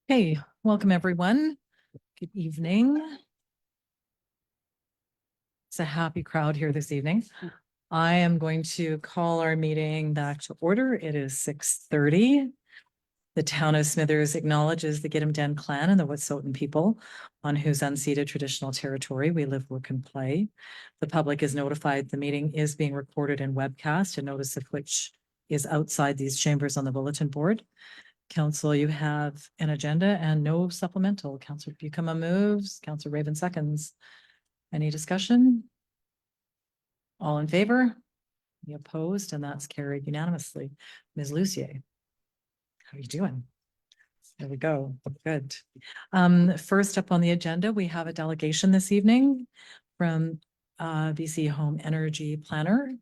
Hey, welcome everyone. Good evening. It's a happy crowd here this evening. I am going to call our meeting back to order. It is 6:30. The town of Smithers acknowledges the Gidim Den clan and the Wet'suwet'en people on whose unceded traditional territory we live, work, and play. The public is notified the meeting is being recorded and webcast, a notice of which is outside these chambers on the bulletin board. Council, you have an agenda and no supplemental. Councilor Buckham moves, Councilor Raven seconds. Any discussion? All in favor? Any opposed? And that's carried unanimously. Ms. Lucier, how are you doing? There we go. Good. First up on the agenda, we have a delegation this evening from BC Home Energy Planner.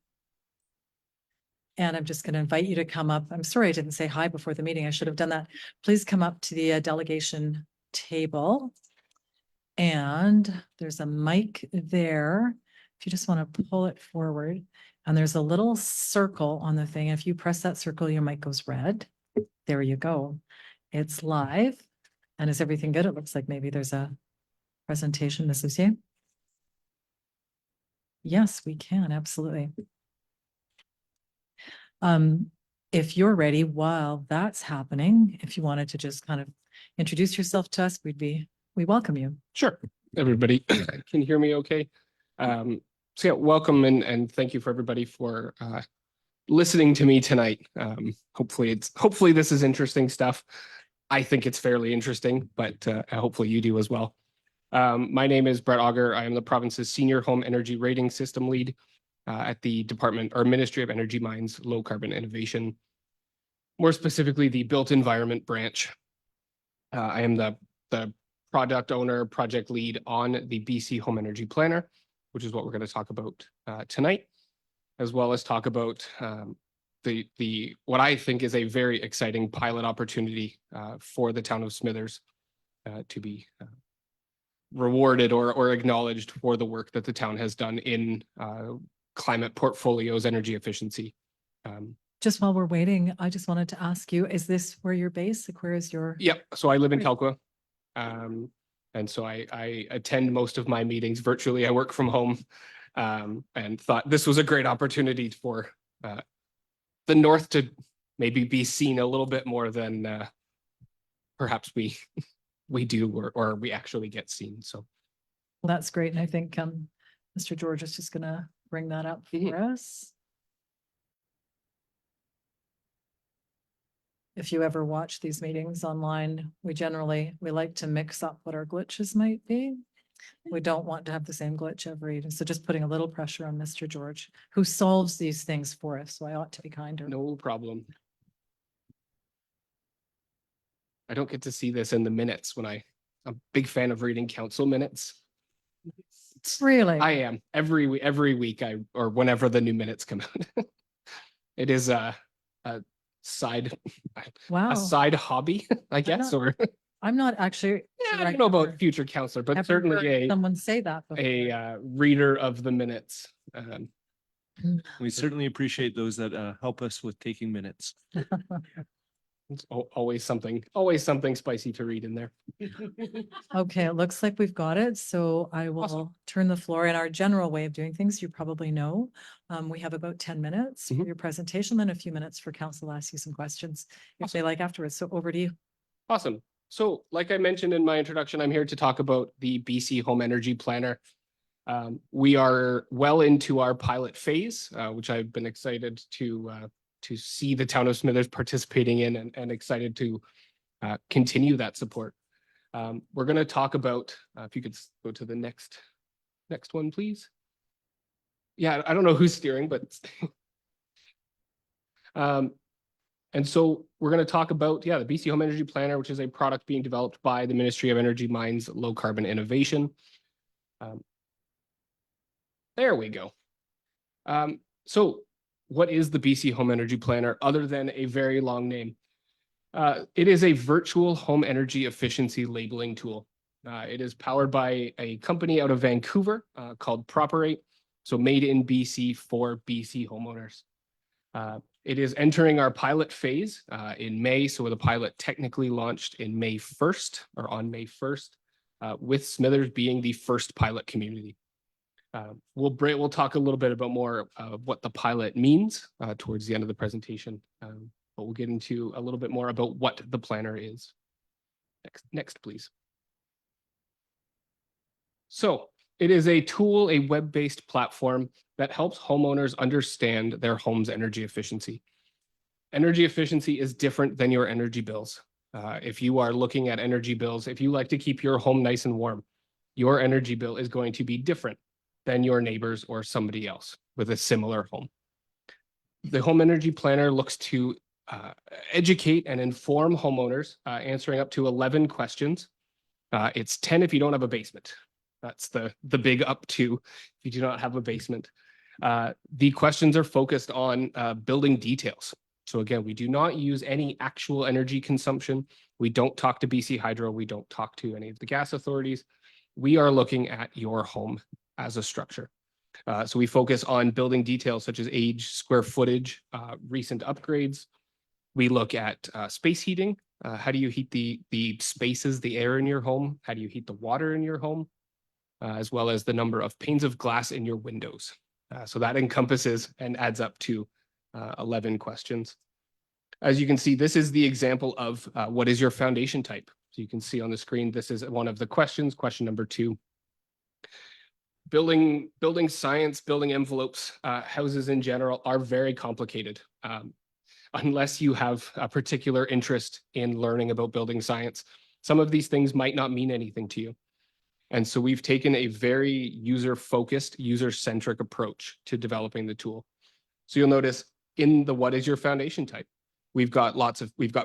And I'm just going to invite you to come up. I'm sorry I didn't say hi before the meeting. I should have done that. Please come up to the delegation table. And there's a mic there. If you just want to pull it forward, and there's a little circle on the thing. If you press that circle, your mic goes red. There you go. It's live. And is everything good? It looks like maybe there's a presentation, Ms. Lucier. Yes, we can. Absolutely. If you're ready, while that's happening, if you wanted to just kind of introduce yourself to us, we welcome you. Sure. Everybody can hear me okay. So yeah, welcome and thank you for everybody for listening to me tonight. Hopefully this is interesting stuff. I think it's fairly interesting, but hopefully you do as well. My name is Brett Auger. I am the province's Senior Home Energy Rating System Lead at the Department or Ministry of Energy Mines Low Carbon Innovation, more specifically the Built Environment branch. I am the product owner, project lead on the BC Home Energy Planner, which is what we're going to talk about tonight, as well as talk about the what I think is a very exciting pilot opportunity for the town of Smithers to be rewarded or acknowledged for the work that the town has done in climate portfolios, energy efficiency. Just while we're waiting, I just wanted to ask you, is this where you're based? Like, where is your? Yep. So I live in Telkwa. And so I attend most of my meetings virtually. I work from home and thought this was a great opportunity for the North to maybe be seen a little bit more than perhaps we do or we actually get seen. So Well, that's great. And I think Mr. George is just going to bring that up for us. If you ever watch these meetings online, we like to mix up what our glitches might be. We don't want to have the same glitch every evening. So just putting a little pressure on Mr. George, who solves these things for us. So I ought to be kinder. No problem. I don't get to see this in the minutes when I'm a big fan of reading council minutes. Really? I am every week or whenever the new minutes come out. It is a side hobby, I guess, I'm not actually. Yeah, I don't know about future counselor, but certainly someone say that before. a reader of the minutes. We certainly appreciate those that help us with taking minutes. It's always something spicy to read in there. Okay, it looks like we've got it. So I will turn the floor in our general way of doing things. You probably know. We have about 10 minutes for your presentation, then a few minutes for council to ask you some questions if they like afterwards. So over to you. Awesome. So like I mentioned in my introduction, I'm here to talk about the BC Home Energy Planner. We are well into our pilot phase, which I've been excited to see the town of Smithers participating in and excited to continue that support. We're going to talk about, if you could go to the next one, please. Yeah, I don't know who's steering, but and so we're going to talk about, the BC Home Energy Planner, which is a product being developed by the Ministry of Energy Mines Low Carbon Innovation. There we go. So what is the BC Home Energy Planner other than a very long name? It is a virtual home energy efficiency labeling tool. It is powered by a company out of Vancouver called Properate. So made in BC for BC homeowners. It is entering our pilot phase in May. So the pilot technically launched in May 1st or on May 1st, with Smithers being the first pilot community. We'll talk a little bit about more of what the pilot means towards the end of the presentation, but we'll get into a little bit more about what the planner is. Next, please. So it is a tool, a web-based platform that helps homeowners understand their home's energy efficiency. Energy efficiency is different than your energy bills. If you are looking at energy bills, if you like to keep your home nice and warm, your energy bill is going to be different than your neighbors or somebody else with a similar home. The Home Energy Planner looks to educate and inform homeowners, answering up to 11 questions. It's 10 if you don't have a basement. That's the big up to if you do not have a basement. The questions are focused on building details. So again, we do not use any actual energy consumption. We don't talk to BC Hydro. We don't talk to any of the gas authorities. We are looking at your home as a structure. So we focus on building details such as age, square footage, recent upgrades. We look at space heating. How do you heat the spaces, the air in your home? How do you heat the water in your home? As well as the number of panes of glass in your windows. So that encompasses and adds up to 11 questions. As you can see, this is the example of what is your foundation type. So you can see on the screen, this is one of the questions, question number 2. Building science, building envelopes, houses in general are very complicated. Unless you have a particular interest in learning about building science, some of these things might not mean anything to you. And so we've taken a very user-focused, user-centric approach to developing the tool. So you'll notice in the what is your foundation type, we've got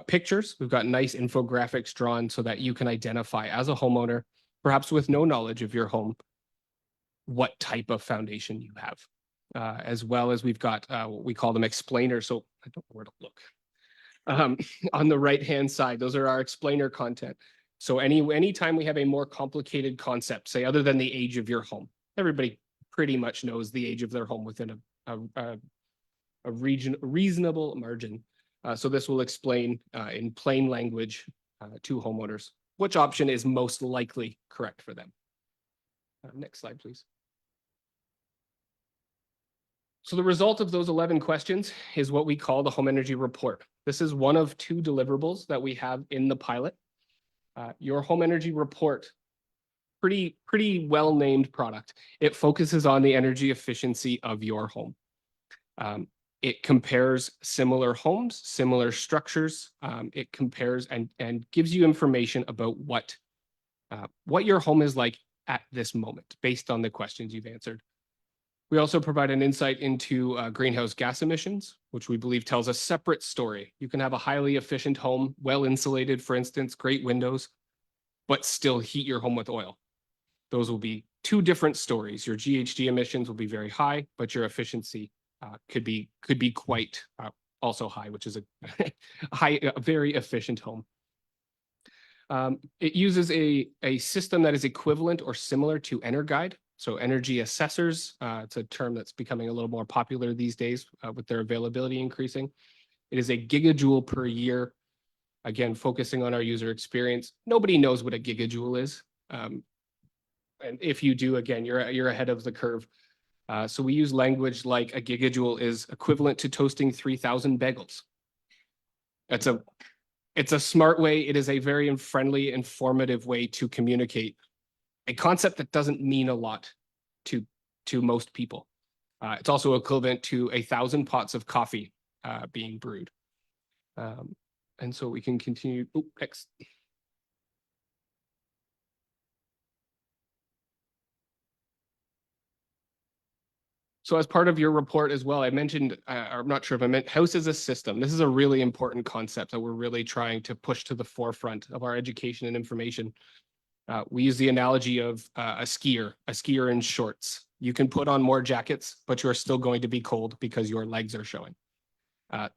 pictures, we've got nice infographics drawn so that you can identify as a homeowner, perhaps with no knowledge of your home, what type of foundation you have. As well as we've got what we call them explainers. So I don't know where to look. On the right-hand side, those are our explainer content. So anytime we have a more complicated concept, say other than the age of your home, everybody pretty much knows the age of their home within a reasonable margin. So this will explain in plain language to homeowners which option is most likely correct for them. Next slide, please. So the result of those 11 questions is what we call the Home Energy Report. This is one of 2 deliverables that we have in the pilot. Your Home Energy Report, pretty well-named product. It focuses on the energy efficiency of your home. It compares similar homes, similar structures. It compares and gives you information about what your home is like at this moment, based on the questions you've answered. We also provide an insight into greenhouse gas emissions, which we believe tells a separate story. You can have a highly efficient home, well insulated, for instance, great windows, but still heat your home with oil. Those will be 2 different stories. Your GHG emissions will be very high, but your efficiency could be quite also high, which is a very efficient home. It uses a system that is equivalent or similar to EnerGuide. So energy assessors, it's a term that's becoming a little more popular these days with their availability increasing. It is a gigajoule per year. Again, focusing on our user experience. Nobody knows what a gigajoule is. And if you do, again, you're ahead of the curve. So we use language like a gigajoule is equivalent to toasting 3,000 bagels. It's a smart way. It is a very friendly, informative way to communicate a concept that doesn't mean a lot to most people. It's also equivalent to 1,000 pots of coffee being brewed. And so we can continue. Next. So as part of your report as well, I mentioned, I'm not sure if I meant house as a system. This is a really important concept that we're really trying to push to the forefront of our education and information. We use the analogy of a skier in shorts. You can put on more jackets, but you're still going to be cold because your legs are showing.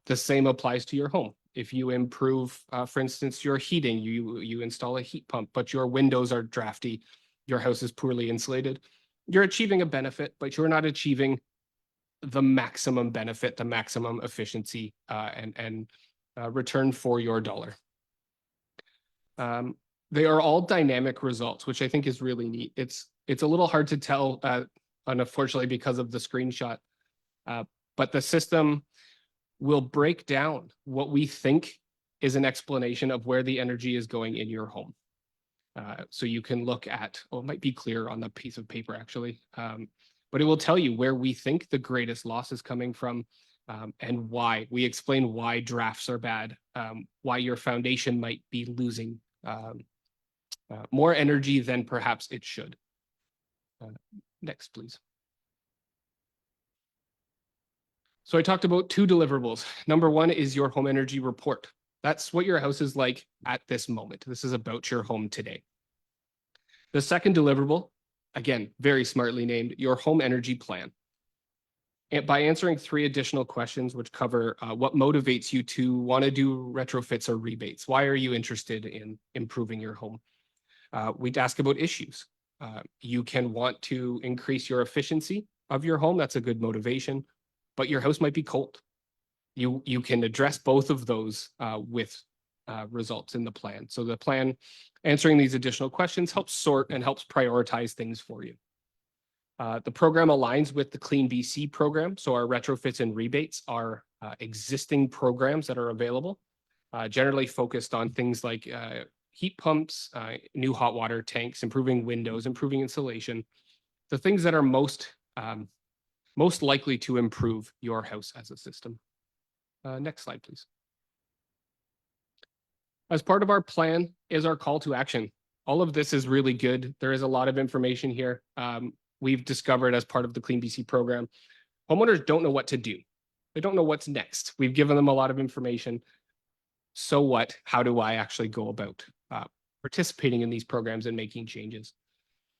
The same applies to your home. If you improve, for instance, your heating, you install a heat pump, but your windows are drafty, your house is poorly insulated, you're achieving a benefit, but you're not achieving the maximum benefit, the maximum efficiency, and return for your dollar. They are all dynamic results, which I think is really neat. It's a little hard to tell, unfortunately, because of the screenshot, but the system will break down what we think is an explanation of where the energy is going in your home. So you can look at, it might be clear on the piece of paper actually, but it will tell you where we think the greatest loss is coming from, and why. We explain why drafts are bad, why your foundation might be losing more energy than perhaps it should. Next, please. So I talked about 2 deliverables. Number 1 is your home energy report. That's what your house is like at this moment. This is about your home today. The second deliverable, again, very smartly named, your home energy plan. And by answering 3 additional questions, which cover what motivates you to want to do retrofits or rebates. Why are you interested in improving your home? We'd ask about issues. You can want to increase your efficiency of your home. That's a good motivation, but your house might be cold. You can address both of those with results in the plan. So the plan, answering these additional questions, helps sort and helps prioritize things for you. The program aligns with the Clean BC program. So our retrofits and rebates are existing programs that are available, generally focused on things like heat pumps, new hot water tanks, improving windows, improving insulation, the things that are most likely to improve your house as a system. Next slide, please. As part of our plan is our call to action. All of this is really good. There is a lot of information here. We've discovered as part of the Clean BC program, homeowners don't know what to do. They don't know what's next. We've given them a lot of information. So what? How do I actually go about participating in these programs and making changes?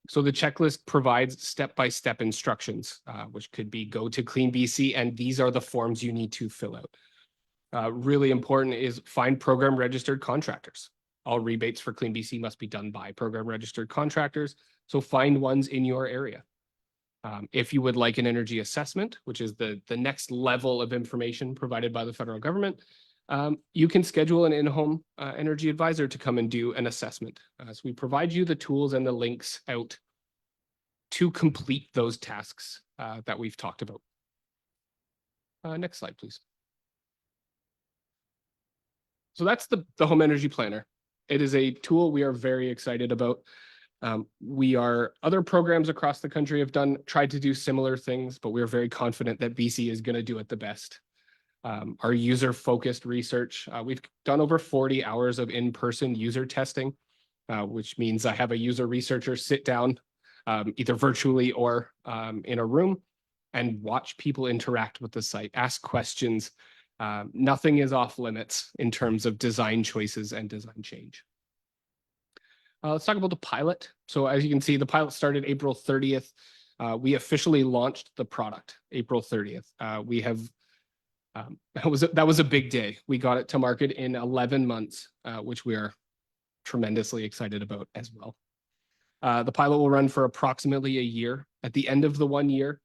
So the checklist provides step-by-step instructions, which could be go to Clean BC, and these are the forms you need to fill out. Really important is find program registered contractors. All rebates for Clean BC must be done by program registered contractors. So find ones in your area. If you would like an energy assessment, which is the next level of information provided by the federal government, you can schedule an in-home energy advisor to come and do an assessment. So we provide you the tools and the links out to complete those tasks that we've talked about. Next slide, please. So that's the Home Energy Planner. It is a tool we are very excited about. Other programs across the country have tried to do similar things, but we're very confident that BC is going to do it the best. Our user-focused research, we've done over 40 hours of in-person user testing, which means I have a user researcher sit down either virtually or in a room and watch people interact with the site, ask questions. Nothing is off limits in terms of design choices and design change. Let's talk about the pilot. So as you can see, the pilot started April 30th. We officially launched the product April 30th. That was a big day. We got it to market in 11 months, which we are tremendously excited about as well. The pilot will run for approximately a year. At the end of the 1 year,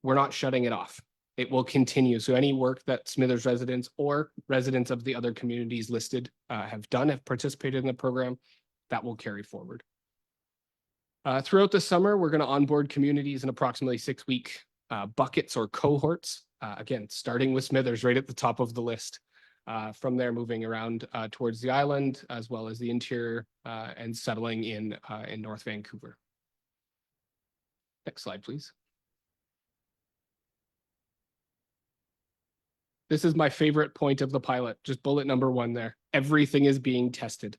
we're not shutting it off. It will continue. So any work that Smithers residents or residents of the other communities listed have participated in the program, that will carry forward. Throughout the summer, we're going to onboard communities in approximately 6-week buckets or cohorts. Again, starting with Smithers right at the top of the list. From there, moving around towards the island, as well as the interior, and settling in North Vancouver. Next slide, please. This is my favorite point of the pilot, just bullet number 1 there. Everything is being tested.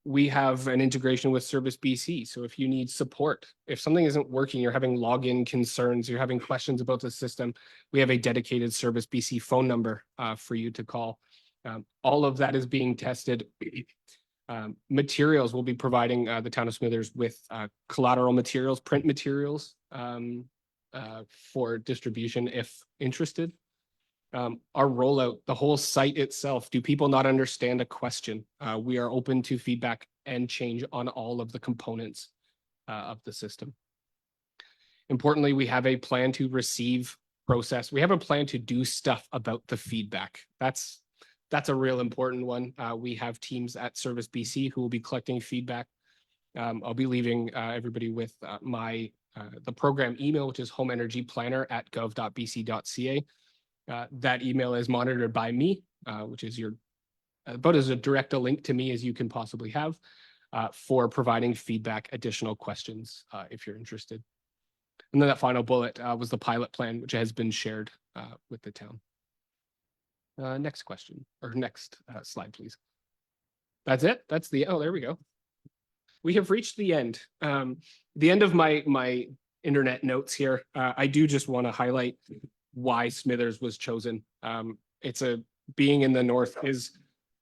We have an integration with Service BC. So if you need support, if something isn't working, you're having login concerns, you're having questions about the system, we have a dedicated Service BC phone number for you to call. All of that is being tested. Materials, we'll be providing the town of Smithers with collateral materials, print materials for distribution if interested. Our rollout, the whole site itself, do people not understand a question? We are open to feedback and change on all of the components of the system. Importantly, we have a plan to receive process. We have a plan to do stuff about the feedback. That's a real important one. We have teams at Service BC who will be collecting feedback. I'll be leaving everybody with the program email, which is homeenergyplanner@gov.bc.ca. That email is monitored by me, which is about as direct a link to me as you can possibly have, for providing feedback, additional questions, if you're interested. And then that final bullet was the pilot plan, which has been shared with the town. Next question, or next slide, please. That's it. Oh, there we go. We have reached the end. The end of my internet notes here. I do just want to highlight why Smithers was chosen. Being in the north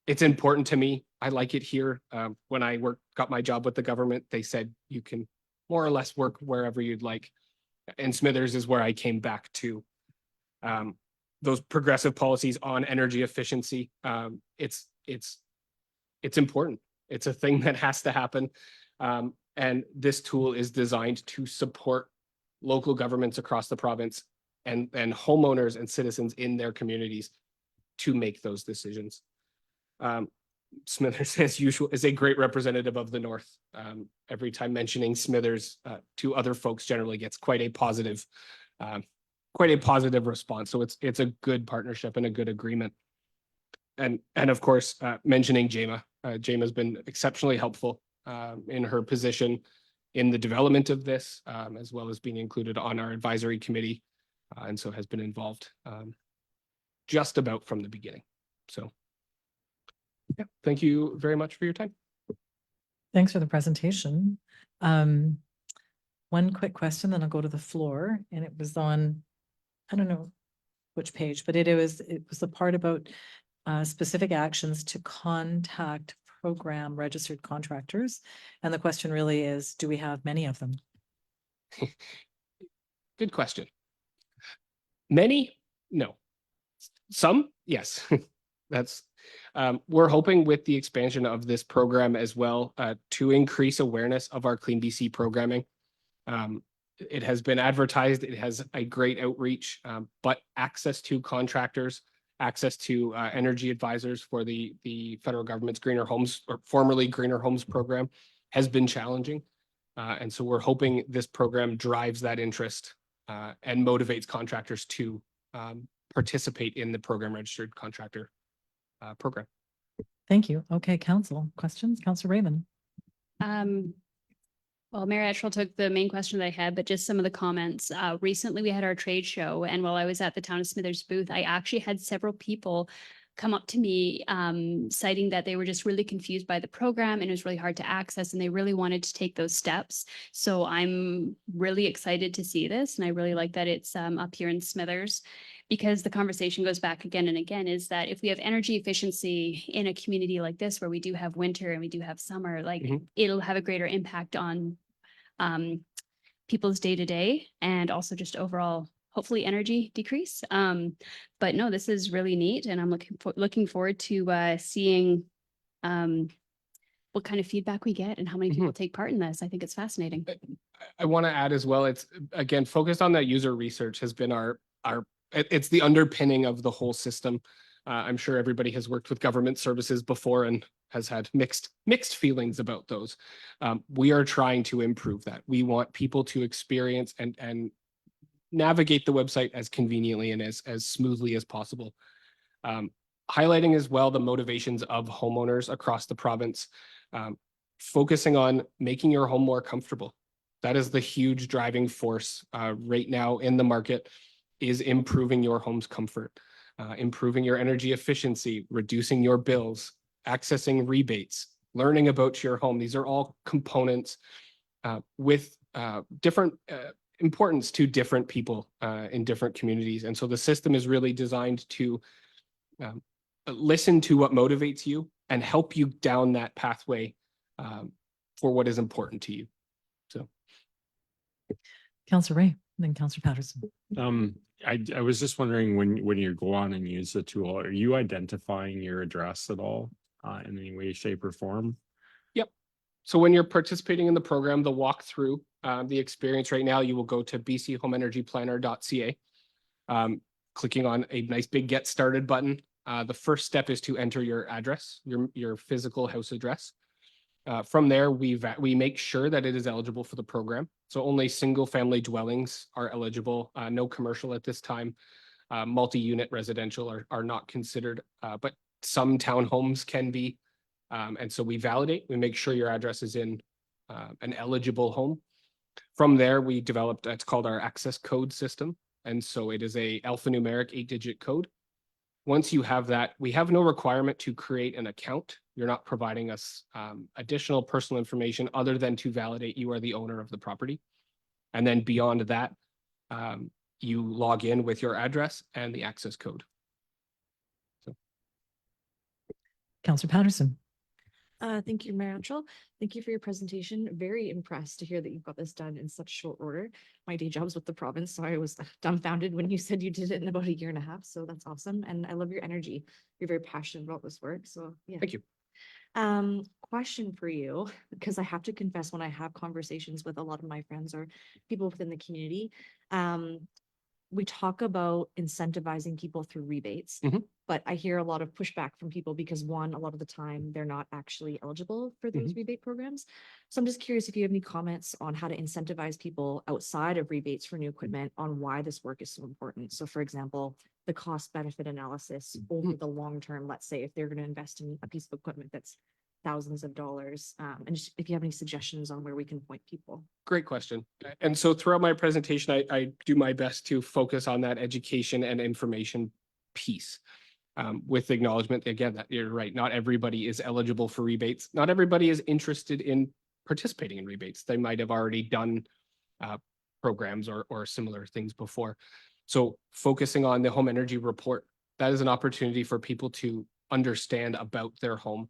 it's important to me. I like it here. When I got my job with the government, they said you can more or less work wherever you'd like. And Smithers is where I came back to. Those progressive policies on energy efficiency, it's important. It's a thing that has to happen. And this tool is designed to support local governments across the province and homeowners and citizens in their communities to make those decisions. Smithers, as usual, is a great representative of the North. Every time mentioning Smithers to other folks generally gets quite a positive response. So it's a good partnership and a good agreement. And of course, mentioning Jema. Jema's been exceptionally helpful in her position in the development of this, as well as being included on our advisory committee, and so has been involved just about from the beginning. So yeah, thank you very much for your time. Thanks for the presentation. One quick question, then I'll go to the floor, and it was on, I don't know which page, but it was the part about specific actions to contact program registered contractors. And the question really is, do we have many of them? Good question. Many? No. Some? Yes. We're hoping with the expansion of this program as well to increase awareness of our Clean BC programming. It has been advertised, it has a great outreach, but access to contractors, access to energy advisors for the federal government's Greener Homes, or formerly Greener Homes program, has been challenging. And so we're hoping this program drives that interest and motivates contractors to participate in the program registered contractor program. Thank you. Okay, council questions, Councillor Raymond. Well, Mayor Etchell took the main question that I had, but just some of the comments. Recently, we had our trade show, and while I was at the Town of Smithers booth, I actually had several people come up to me citing that they were just really confused by the program and it was really hard to access, and they really wanted to take those steps. So I'm really excited to see this, and I really like that it's up here in Smithers, because the conversation goes back again and again, is that if we have energy efficiency in a community like this, where we do have winter and we do have summer, like it'll have a greater impact on people's day to day, and also just overall, hopefully, energy decrease. But no, this is really neat, and I'm looking forward to seeing what kind of feedback we get and how many people take part in this. I think it's fascinating. I want to add as well, it's again focused on that user research has been it's the underpinning of the whole system. I'm sure everybody has worked with government services before and has had mixed feelings about those. We are trying to improve that. We want people to experience and navigate the website as conveniently and as smoothly as possible. Highlighting as well the motivations of homeowners across the province, focusing on making your home more comfortable. That is the huge driving force right now in the market, is improving your home's comfort, improving your energy efficiency, reducing your bills, accessing rebates, learning about your home. These are all components with different importance to different people in different communities. And so the system is really designed to listen to what motivates you and help you down that pathway for what is important to you. So. Councillor Ray, and then Councillor Patterson. I was just wondering, when you go on and use the tool, are you identifying your address at all in any way, shape, or form? Yep. So when you're participating in the program, the walkthrough, the experience right now, you will go to bchomeenergyplanner.ca. clicking on a nice big get started button. The first step is to enter your address, your physical house address. From there, we make sure that it is eligible for the program. So only single family dwellings are eligible, no commercial at this time. Multi-unit residential are not considered, but some townhomes can be. And so we validate, we make sure your address is in an eligible home. From there, we developed, it's called our access code system. And so it is a alphanumeric 8-digit code. Once you have that, we have no requirement to create an account. You're not providing us additional personal information other than to validate you are the owner of the property. And then beyond that, you log in with your address and the access code. Councillor Patterson. Thank you, Mayor Antral. Thank you for your presentation. Very impressed to hear that you've got this done in such short order. My day job's with the province, so I was dumbfounded when you said you did it in about a year and a half. So that's awesome. And I love your energy. You're very passionate about this work. So yeah. Thank you. Question for you, because I have to confess, when I have conversations with a lot of my friends or people within the community, we talk about incentivizing people through rebates, but I hear a lot of pushback from people because one, a lot of the time they're not actually eligible for those rebate programs. So I'm just curious if you have any comments on how to incentivize people outside of rebates for new equipment on why this work is so important. So for example, the cost benefit analysis over the long term, let's say if they're going to invest in a piece of equipment that's thousands of dollars, and just if you have any suggestions on where we can point people. Great question. And so throughout my presentation, I do my best to focus on that education and information piece. With acknowledgement, again, that you're right, not everybody is eligible for rebates. Not everybody is interested in participating in rebates. They might have already done programs or similar things before. So focusing on the home energy report, that is an opportunity for people to understand about their home.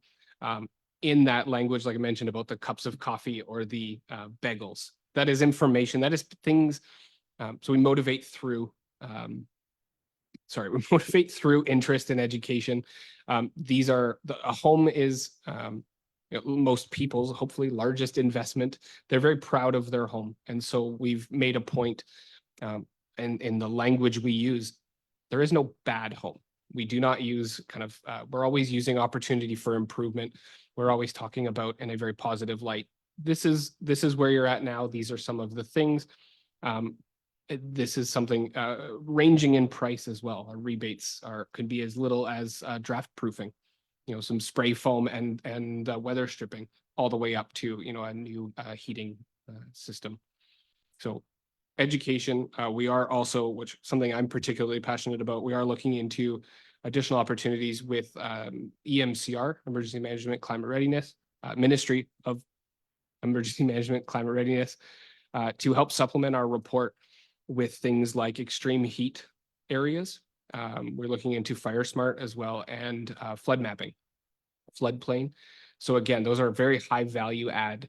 In that language, like I mentioned about the cups of coffee or the bagels, that is information, that is things. So we motivate through, we motivate through interest in education. These are, a home is most people's hopefully largest investment. They're very proud of their home. And so we've made a point in the language we use, there is no bad home. We do not use we're always using opportunity for improvement. We're always talking about in a very positive light. This is where you're at now. These are some of the things. This is something ranging in price as well. Our rebates could be as little as draft proofing, some spray foam and weather stripping, all the way up to a new heating system. So education, we are also, which something I'm particularly passionate about, we are looking into additional opportunities with EMCR, Emergency Management Climate Readiness, Ministry of Emergency Management Climate Readiness, to help supplement our report with things like extreme heat areas. We're looking into Fire Smart as well, and flood mapping, floodplain. So again, those are very high value add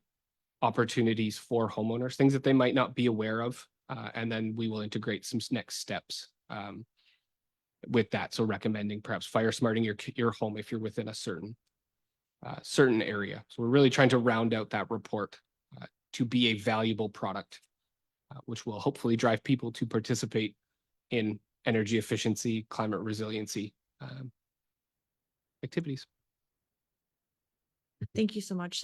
opportunities for homeowners, things that they might not be aware of. And then we will integrate some next steps with that. So recommending perhaps fire smarting your home if you're within a certain area. So we're really trying to round out that report to be a valuable product, which will hopefully drive people to participate in energy efficiency, climate resiliency activities. Thank you so much.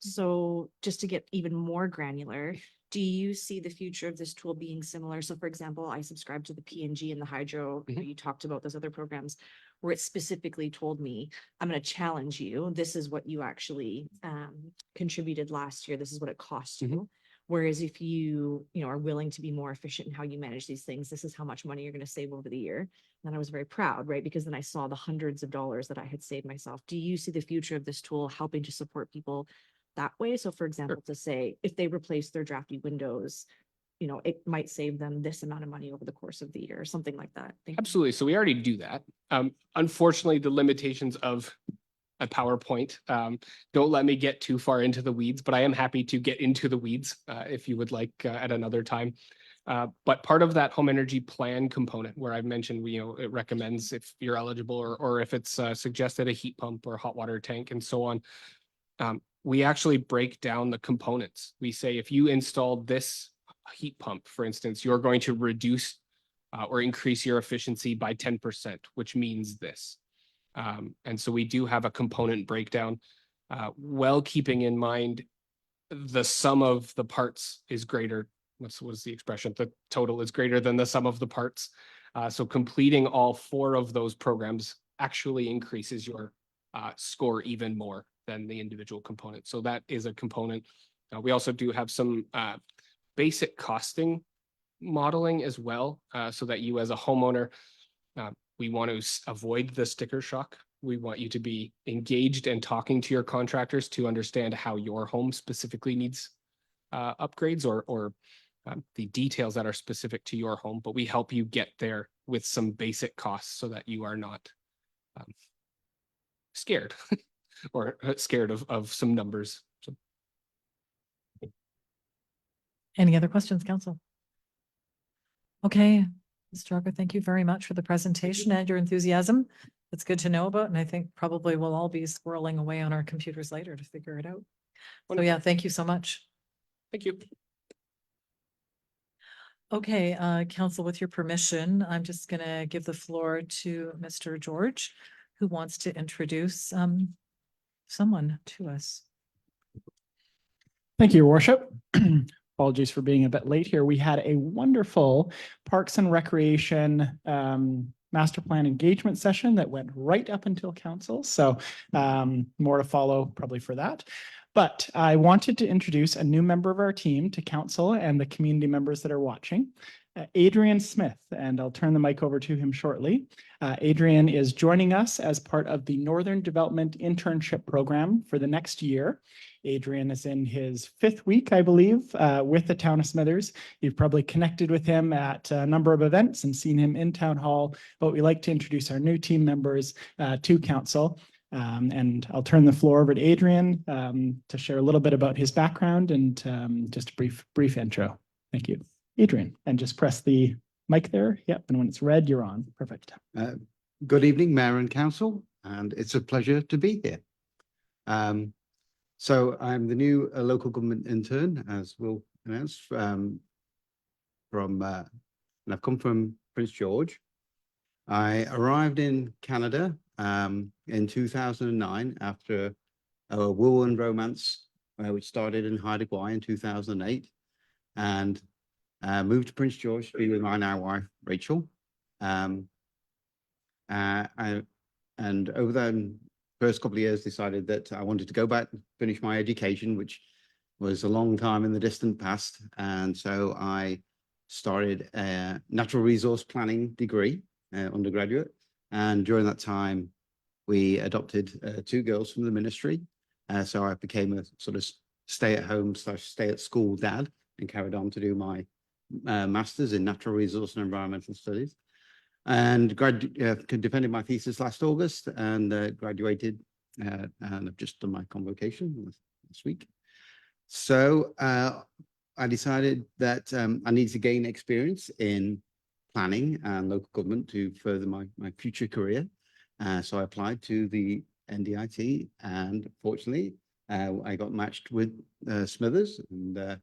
So just to get even more granular, do you see the future of this tool being similar? So for example, I subscribe to the PNG and the hydro, you talked about those other programs where it specifically told me, I'm going to challenge you. This is what you actually contributed last year. This is what it cost you. Whereas if you are willing to be more efficient in how you manage these things, this is how much money you're going to save over the year. And then I was very proud, right? Because then I saw the hundreds of dollars that I had saved myself. Do you see the future of this tool helping to support people that way? So for example, to say if they replace their drafty windows, it might save them this amount of money over the course of the year or something like that. Absolutely. So we already do that. Unfortunately, the limitations of a PowerPoint don't let me get too far into the weeds, but I am happy to get into the weeds if you would like at another time. But part of that home energy plan component where I've mentioned, it recommends if you're eligible or if it's suggested a heat pump or hot water tank and so on. We actually break down the components. We say if you install this heat pump, for instance, you're going to reduce or increase your efficiency by 10%, which means this. And so we do have a component breakdown, well, keeping in mind the sum of the parts is greater. What was the expression? The total is greater than the sum of the parts. So completing all 4 of those programs actually increases your score even more than the individual component. So that is a component. We also do have some basic costing modeling as well, so that you as a homeowner, we want to avoid the sticker shock. We want you to be engaged and talking to your contractors to understand how your home specifically needs upgrades or the details that are specific to your home, but we help you get there with some basic costs so that you are not scared or scared of some numbers. So, Any other questions, council? Okay, Mr. Drucker, thank you very much for the presentation and your enthusiasm. It's good to know about, and I think probably we'll all be swirling away on our computers later to figure it out. So yeah, thank you so much. thank you. Okay, council, with your permission, I'm just gonna give the floor to Mr. George, who wants to introduce someone to us. Thank you, Your Worship. Apologies for being a bit late here. We had a wonderful Parks and Recreation master plan engagement session that went right up until council. So more to follow probably for that. But I wanted to introduce a new member of our team to council and the community members that are watching. Adrian Smith, and I'll turn the mic over to him shortly. Adrian is joining us as part of the Northern Development Internship Program for the next year. Adrian is in his 5th week, I believe, with the Town of Smithers. You've probably connected with him at a number of events and seen him in Town Hall, but we like to introduce our new team members to council. And I'll turn the floor over to Adrian to share a little bit about his background and just a brief intro. Thank you. Adrian, and just press the mic there. Yep, and when it's red, you're on. Perfect. Good evening, Mayor and Council, and it's a pleasure to be here. So I'm the new local government intern, as Will announced, and I've come from Prince George. I arrived in Canada in 2009 after a whirlwind romance, which started in Haida Gwaii in 2008, and moved to Prince George to be with my now wife, Rachel. And over the first couple of years, decided that I wanted to go back and finish my education, which was a long time in the distant past. And so I started a natural resource planning degree, undergraduate. And during that time, we adopted 2 girls from the ministry. So I became a sort of stay-at-home/stay-at-school dad and carried on to do my master's in natural resource and environmental studies, and defended my thesis last August and graduated, and I've just done my convocation this week. So I decided that I need to gain experience in planning and local government to further my future career. So I applied to the NDIT, and fortunately I got matched with Smithers, and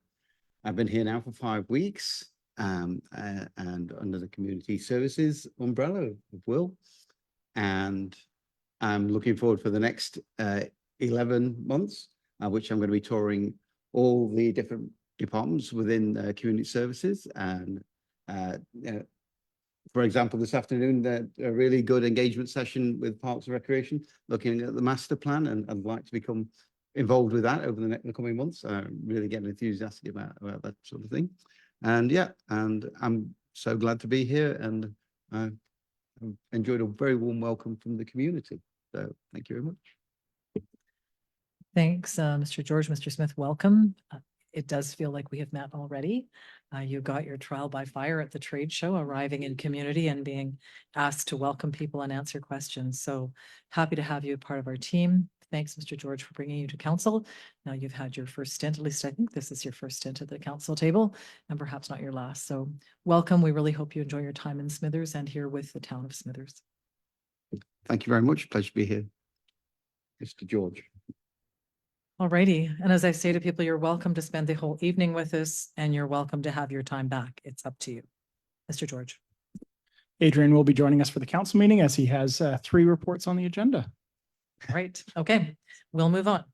I've been here now for 5 weeks, and under the community services umbrella of Will, and I'm looking forward for the next 11 months, which I'm going to be touring all the different departments within community services. And for example, this afternoon, a really good engagement session with Parks and Recreation, looking at the master plan, and I'd like to become involved with that over the coming months. Really getting enthusiastic about that sort of thing. And yeah, and I'm so glad to be here, and I've enjoyed a very warm welcome from the community. So thank you very much. Thanks, Mr. George. Mr. Smith, welcome. It does feel like we have met already. You got your trial by fire at the trade show, arriving in community and being asked to welcome people and answer questions. So happy to have you a part of our team. Thanks, Mr. George, for bringing you to council. Now you've had your first stint, at least I think this is your first stint at the council table, and perhaps not your last. So welcome. We really hope you enjoy your time in Smithers and here with the Town of Smithers. Thank you very much. Pleasure to be here. Mr. George. Alrighty, and as I say to people, you're welcome to spend the whole evening with us, and you're welcome to have your time back. It's up to you. Mr. George. Adrian will be joining us for the council meeting as he has 3 reports on the agenda. Right, okay, we'll move on.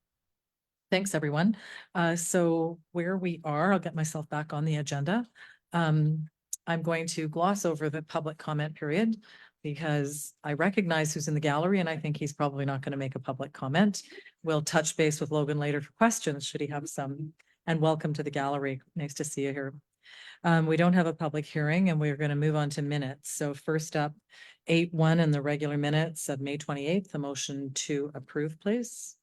Thanks, everyone. So where we are, I'll get myself back on the agenda. I'm going to gloss over the public comment period because I recognize who's in the gallery and I think he's probably not going to make a public comment. We'll touch base with Logan later for questions, should he have some. And welcome to the gallery. Nice to see you here. We don't have a public hearing and we're going to move on to minutes. So first up, 8-1 in the regular minutes of May 28th, the motion to approve, please.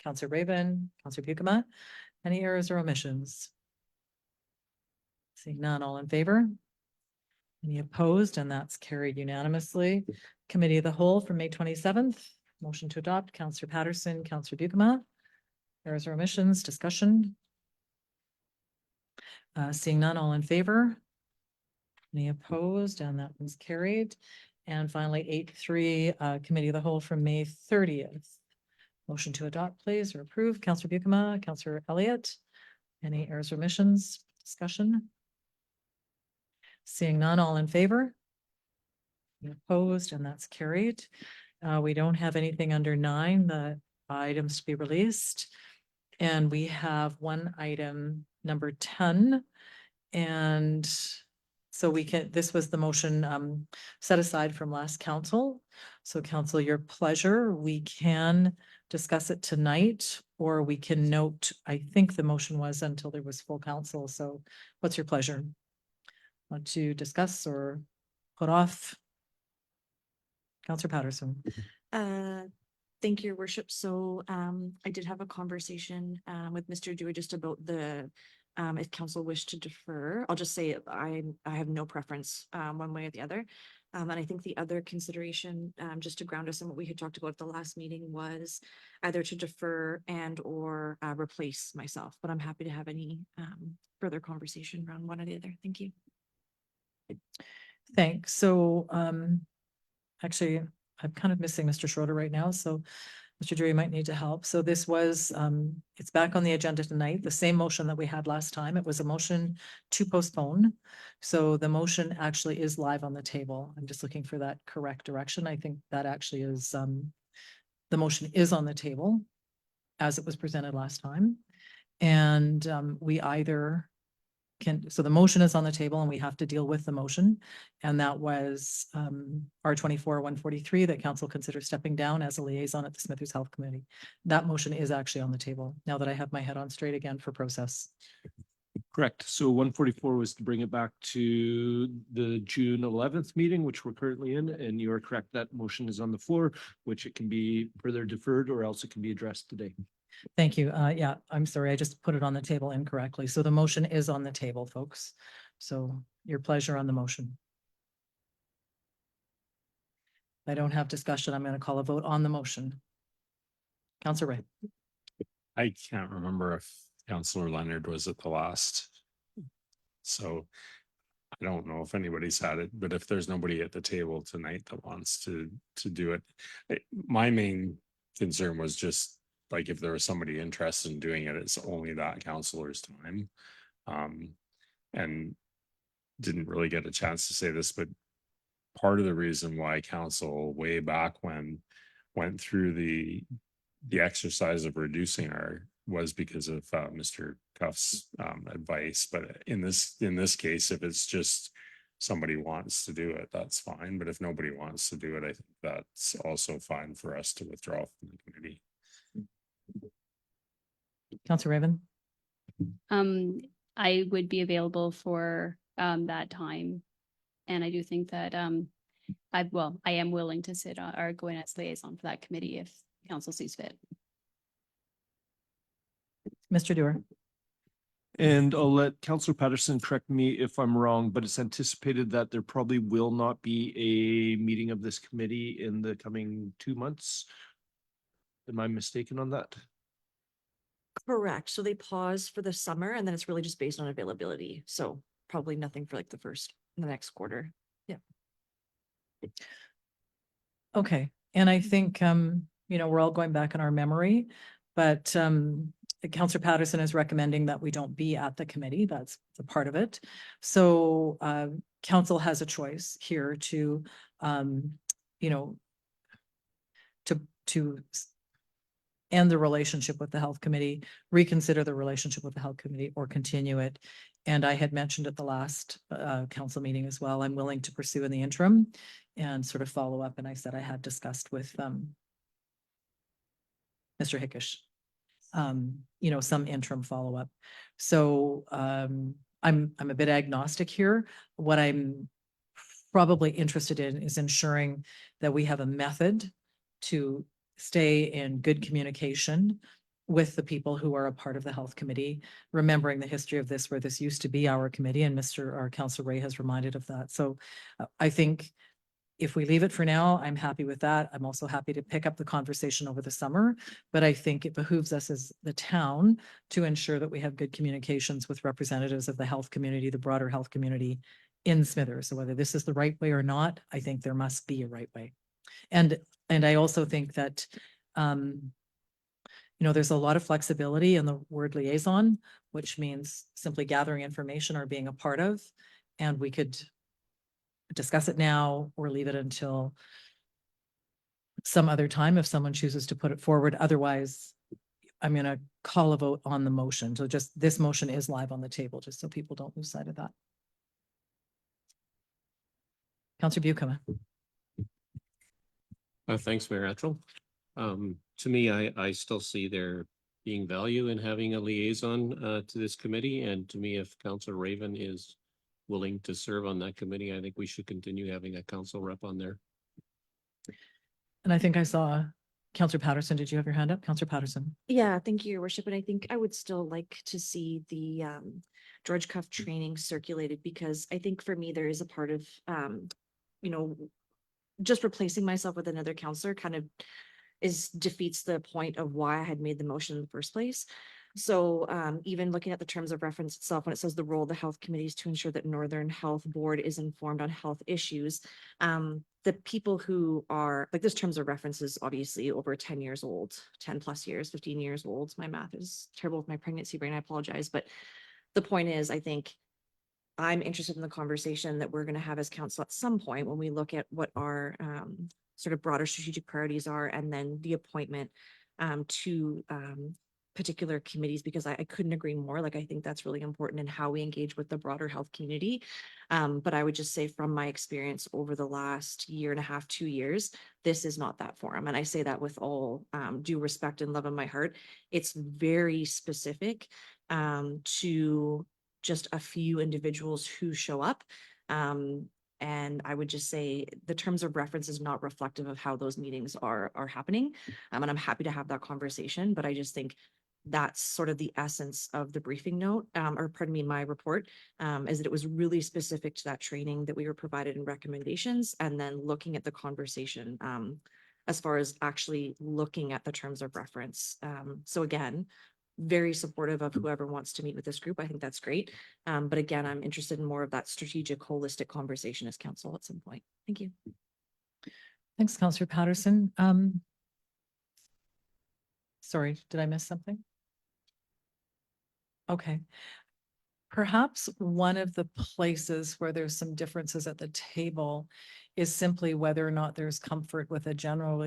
Counselor Raven, Counselor Bucama, any errors or omissions? Seeing none, all in favor? Any opposed? And that's carried unanimously. Committee of the Whole for May 27th, motion to adopt, Counselor Patterson, Counselor Bucama. Errors or omissions, discussion? Seeing none, all in favor? Any opposed? And that was carried. And finally, 8-3, Committee of the Whole from May 30th. Motion to adopt, please, or approve. Counselor Bucama, Counselor Elliott. Any errors or omissions? Discussion? Seeing none, all in favor? Any opposed? And that's carried. We don't have anything under 9, the items to be released. And we have one item, number 10. And so this was the motion set aside from last council. So council, your pleasure, we can discuss it tonight, or we can note, I think the motion was until there was full council. So what's your pleasure? Want to discuss or put off? Counselor Patterson. Thank you, your worship. So I did have a conversation with Mr. Dewey just about the if council wished to defer. I'll just say I have no preference one way or the other. And I think the other consideration, just to ground us in what we had talked about at the last meeting, was either to defer and or replace myself. But I'm happy to have any further conversation around one or the other. Thank you. Thanks. So actually, I'm kind of missing Mr. Schroeder right now, so Mr. Drury might need to help. So this was, it's back on the agenda tonight, the same motion that we had last time. It was a motion to postpone. So the motion actually is live on the table. I'm just looking for that correct direction. I think that actually is, the motion is on the table as it was presented last time. And we either so the motion is on the table and we have to deal with the motion. And that was R24-143 that council considers stepping down as a liaison at the Smithers Health Committee. That motion is actually on the table now that I have my head on straight again for process. Correct. So 144 was to bring it back to the June 11th meeting, which we're currently in, and you are correct. That motion is on the floor, which it can be further deferred or else it can be addressed today. Thank you. Yeah, I'm sorry. I just put it on the table incorrectly. So the motion is on the table, folks. So your pleasure on the motion. I don't have discussion. I'm going to call a vote on the motion. Councilor Ray. I can't remember if Councillor Leonard was at the last. So I don't know if anybody's had it, but if there's nobody at the table tonight that wants to do it, my main concern was just like if there was somebody interested in doing it, it's only that councillor's time. And didn't really get a chance to say this, but part of the reason why council way back when went through the exercise of reducing our was because of Mr. Cuff's advice. But in this case, if it's just somebody wants to do it, that's fine. But if nobody wants to do it, I think that's also fine for us to withdraw from the committee. Councilor Raven. I would be available for that time. And I do think that I am willing to sit or go in as liaison for that committee if council sees fit. Mr. Dewar. And I'll let Councillor Patterson correct me if I'm wrong, but it's anticipated that there probably will not be a meeting of this committee in the coming 2 months. Am I mistaken on that? Correct. So they pause for the summer and then it's really just based on availability. So probably nothing for like the next quarter. Yeah. Okay. And I think, we're all going back in our memory, but Counselor Patterson is recommending that we don't be at the committee. That's a part of it. So council has a choice here to, you know, to end the relationship with the health committee, reconsider the relationship with the health committee, or continue it. And I had mentioned at the last council meeting as well, I'm willing to pursue in the interim and sort of follow up. And I said I had discussed with Mr. Hickish, you know, some interim follow-up. So I'm a bit agnostic here. What I'm probably interested in is ensuring that we have a method to stay in good communication with the people who are a part of the health committee, remembering the history of this, where this used to be our committee, and our Councillor Ray has reminded of that. So I think if we leave it for now, I'm happy with that. I'm also happy to pick up the conversation over the summer, but I think it behooves us as the town to ensure that we have good communications with representatives of the health community, the broader health community in Smithers. So whether this is the right way or not, I think there must be a right way. And I also think that, you know, there's a lot of flexibility in the word liaison, which means simply gathering information or being a part of, and we could discuss it now or leave it until some other time if someone chooses to put it forward. Otherwise, I'm going to call a vote on the motion. So just this motion is live on the table, just so people don't lose sight of that. Councillor Buchanan. Thanks, Mayor Attrell. To me, I still see there being value in having a liaison to this committee. And to me, if Councillor Raven is willing to serve on that committee, I think we should continue having a council rep on there. And I think I saw Councillor Patterson. Did you have your hand up? Councillor Patterson. Yeah, thank you, Your Worship. And I think I would still like to see the George Cuff training circulated, because I think for me, there is a part of, you know, just replacing myself with another counselor kind of defeats the point of why I had made the motion in the first place. So even looking at the terms of reference itself, when it says the role of the health committees to ensure that Northern Health Board is informed on health issues, the people who are like, this terms of reference is obviously over 10 years old, 10 plus years, 15 years old. My math is terrible with my pregnancy brain. I apologize. But the point is, I think I'm interested in the conversation that we're going to have as council at some point when we look at what our sort of broader strategic priorities are, and then the appointment to particular committees, because I couldn't agree more. Like, I think that's really important in how we engage with the broader health community. But I would just say from my experience over the last year and a half, 2 years, this is not that forum. And I say that with all due respect and love in my heart. It's very specific to just a few individuals who show up. And I would just say the terms of reference is not reflective of how those meetings are happening. And I'm happy to have that conversation, but I just think that's sort of the essence of the briefing note, or pardon me, my report, is that it was really specific to that training that we were provided in recommendations, and then looking at the conversation as far as actually looking at the terms of reference. So again, very supportive of whoever wants to meet with this group. I think that's great. But again, I'm interested in more of that strategic, holistic conversation as council at some point. Thank you. Thanks, Councillor Patterson. Sorry, did I miss something? Okay. Perhaps one of the places where there's some differences at the table is simply whether or not there's comfort with a general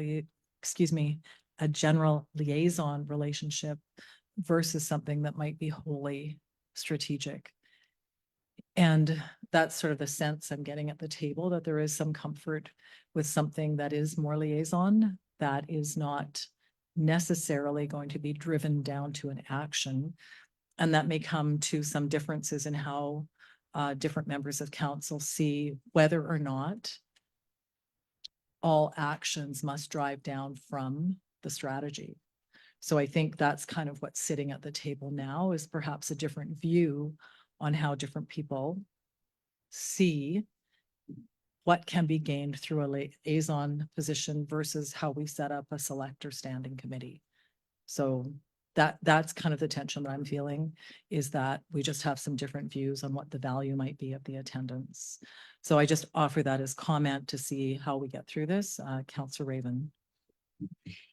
liaison relationship versus something that might be wholly strategic. And that's sort of the sense I'm getting at the table, that there is some comfort with something that is more liaison, that is not necessarily going to be driven down to an action. And that may come to some differences in how different members of council see whether or not all actions must drive down from the strategy. So I think that's kind of what's sitting at the table now, is perhaps a different view on how different people see what can be gained through a liaison position versus how we set up a select or standing committee. So that's kind of the tension that I'm feeling, is that we just have some different views on what the value might be of the attendance. So I just offer that as comment to see how we get through this. Councillor Raven.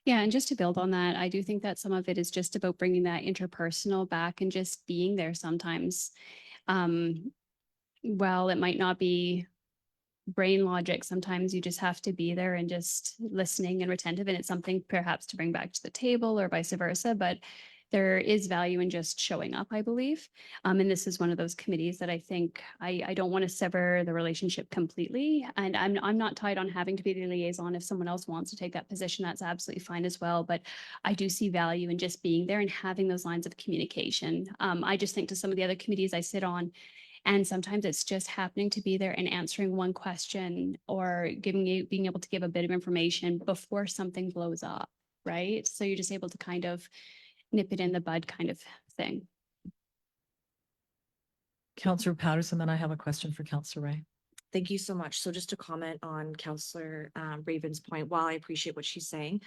Yeah, and just to build on that, I do think that some of it is just about bringing that interpersonal back and just being there sometimes. Um, while it might not be brain logic, sometimes you just have to be there and just listening and retentive, and it's something perhaps to bring back to the table or vice versa, but there is value in just showing up, I believe. And this is one of those committees that I think I don't want to sever the relationship completely. And I'm not tied on having to be the liaison. If someone else wants to take that position, that's absolutely fine as well. But I do see value in just being there and having those lines of communication. I just think to some of the other committees I sit on, and sometimes it's just happening to be there and answering one question or being able to give a bit of information before something blows up, right? So you're just able to kind of nip it in the bud kind of thing. Councillor Patterson, then I have a question for Councillor Ray. Thank you so much. So just to comment on Counselor Raven's point, while I appreciate what she's saying,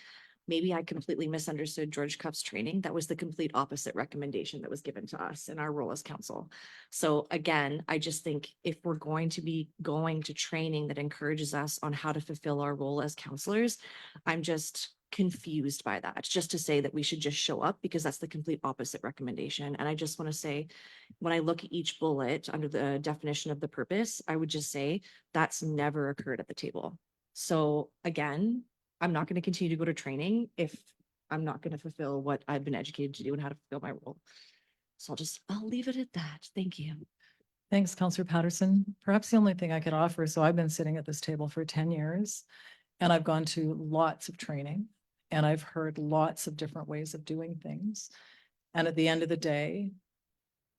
maybe I completely misunderstood George Cuff's training. That was the complete opposite recommendation that was given to us in our role as council. So again, I just think if we're going to be going to training that encourages us on how to fulfill our role as counselors, I'm just confused by that. Just to say that we should just show up, because that's the complete opposite recommendation. And I just want to say, when I look at each bullet under the definition of the purpose, I would just say that's never occurred at the table. So again, I'm not going to continue to go to training if I'm not going to fulfill what I've been educated to do and how to fulfill my role. So I'll leave it at that. Thank you. Thanks, Councillor Patterson. Perhaps the only thing I could offer, so I've been sitting at this table for 10 years and I've gone to lots of training and I've heard lots of different ways of doing things. And at the end of the day,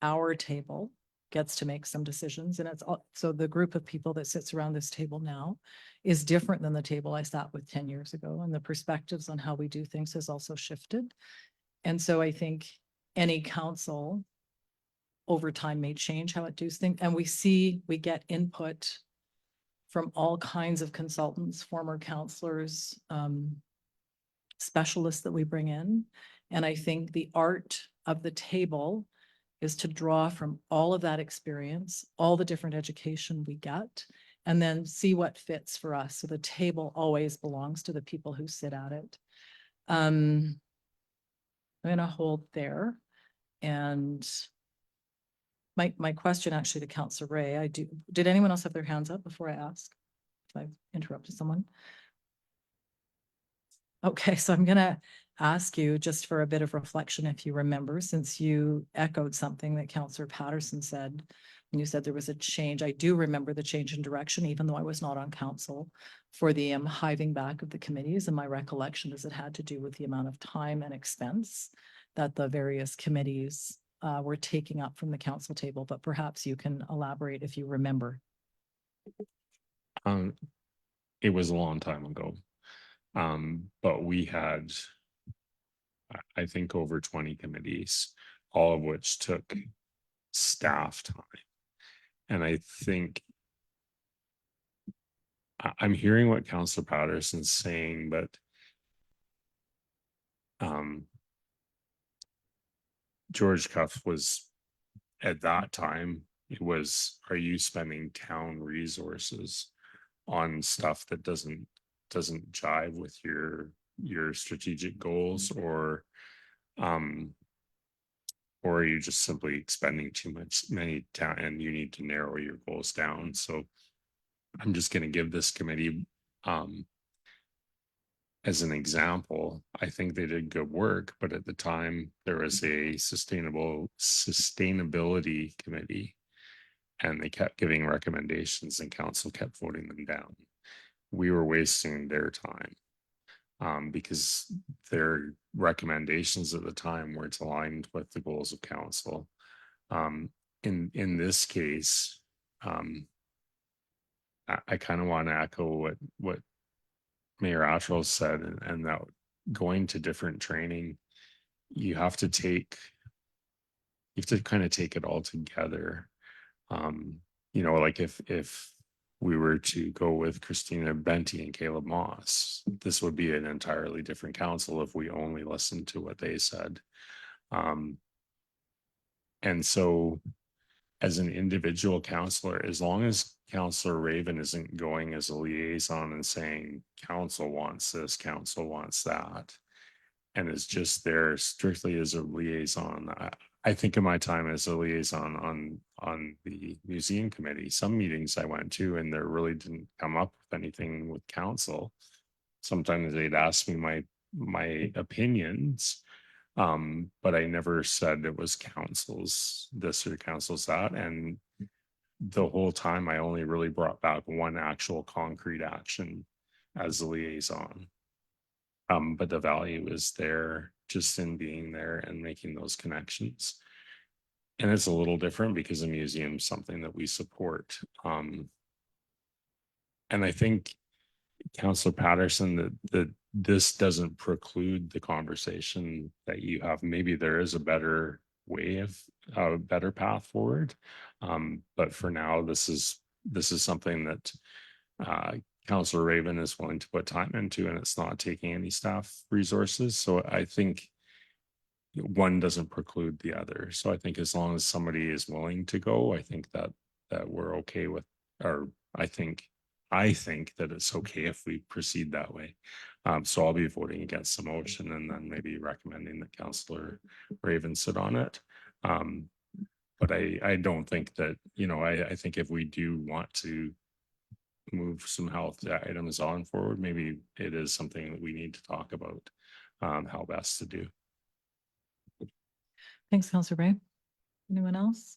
our table gets to make some decisions. And it's so the group of people that sits around this table now is different than the table I sat with 10 years ago. And the perspectives on how we do things has also shifted. And so I think any council over time may change how it does things. And we get input from all kinds of consultants, former counselors, specialists that we bring in. And I think the art of the table is to draw from all of that experience, all the different education we get, and then see what fits for us. So the table always belongs to the people who sit at it. I'm going to hold there. And my question actually to Councillor Ray, did anyone else have their hands up before I ask? If I interrupted someone? Okay, so I'm going to ask you just for a bit of reflection, if you remember, since you echoed something that Councillor Patterson said, when you said there was a change. I do remember the change in direction, even though I was not on council, for the hiving back of the committees. And my recollection is it had to do with the amount of time and expense that the various committees were taking up from the council table. But perhaps you can elaborate if you remember. It was a long time ago. But we had, I think, over 20 committees, all of which took staff time. And I think I'm hearing what Councillor Patterson's saying, but George Cuff was at that time, it was, are you spending town resources on stuff that doesn't jive with your strategic goals, or are you just simply expending too many town and you need to narrow your goals down? So I'm just going to give this committee as an example. I think they did good work, but at the time there was a sustainability committee and they kept giving recommendations and council kept voting them down. We were wasting their time because their recommendations at the time weren't aligned with the goals of council. In this case, I kind of want to echo what Mayor Asherle said, and that going to different training, you have to kind of take it all together. Like if we were to go with Christina Benty and Caleb Moss, this would be an entirely different council if we only listened to what they said. And so as an individual counselor, as long as Counselor Raven isn't going as a liaison and saying, council wants this, council wants that, and is just there strictly as a liaison. I think of my time as a liaison on the museum committee, some meetings I went to and there really didn't come up with anything with council. Sometimes they'd ask me my opinions, but I never said it was council's this or council's that. And the whole time I only really brought back one actual concrete action as a liaison. But the value is there just in being there and making those connections. And it's a little different because the museum is something that we support. And I think Councillor Patterson, that this doesn't preclude the conversation that you have. Maybe there is a better way of a better path forward. But for now, this is something that Councillor Raven is willing to put time into, and it's not taking any staff resources. So I think one doesn't preclude the other. So I think as long as somebody is willing to go, I think that we're okay with, or I think that it's okay if we proceed that way. So I'll be voting against the motion and then maybe recommending that Councillor Raven sit on it. But I don't think that, I think if we do want to move some health items on forward, maybe it is something that we need to talk about, how best to do. Thanks, Councillor Ray. Anyone else?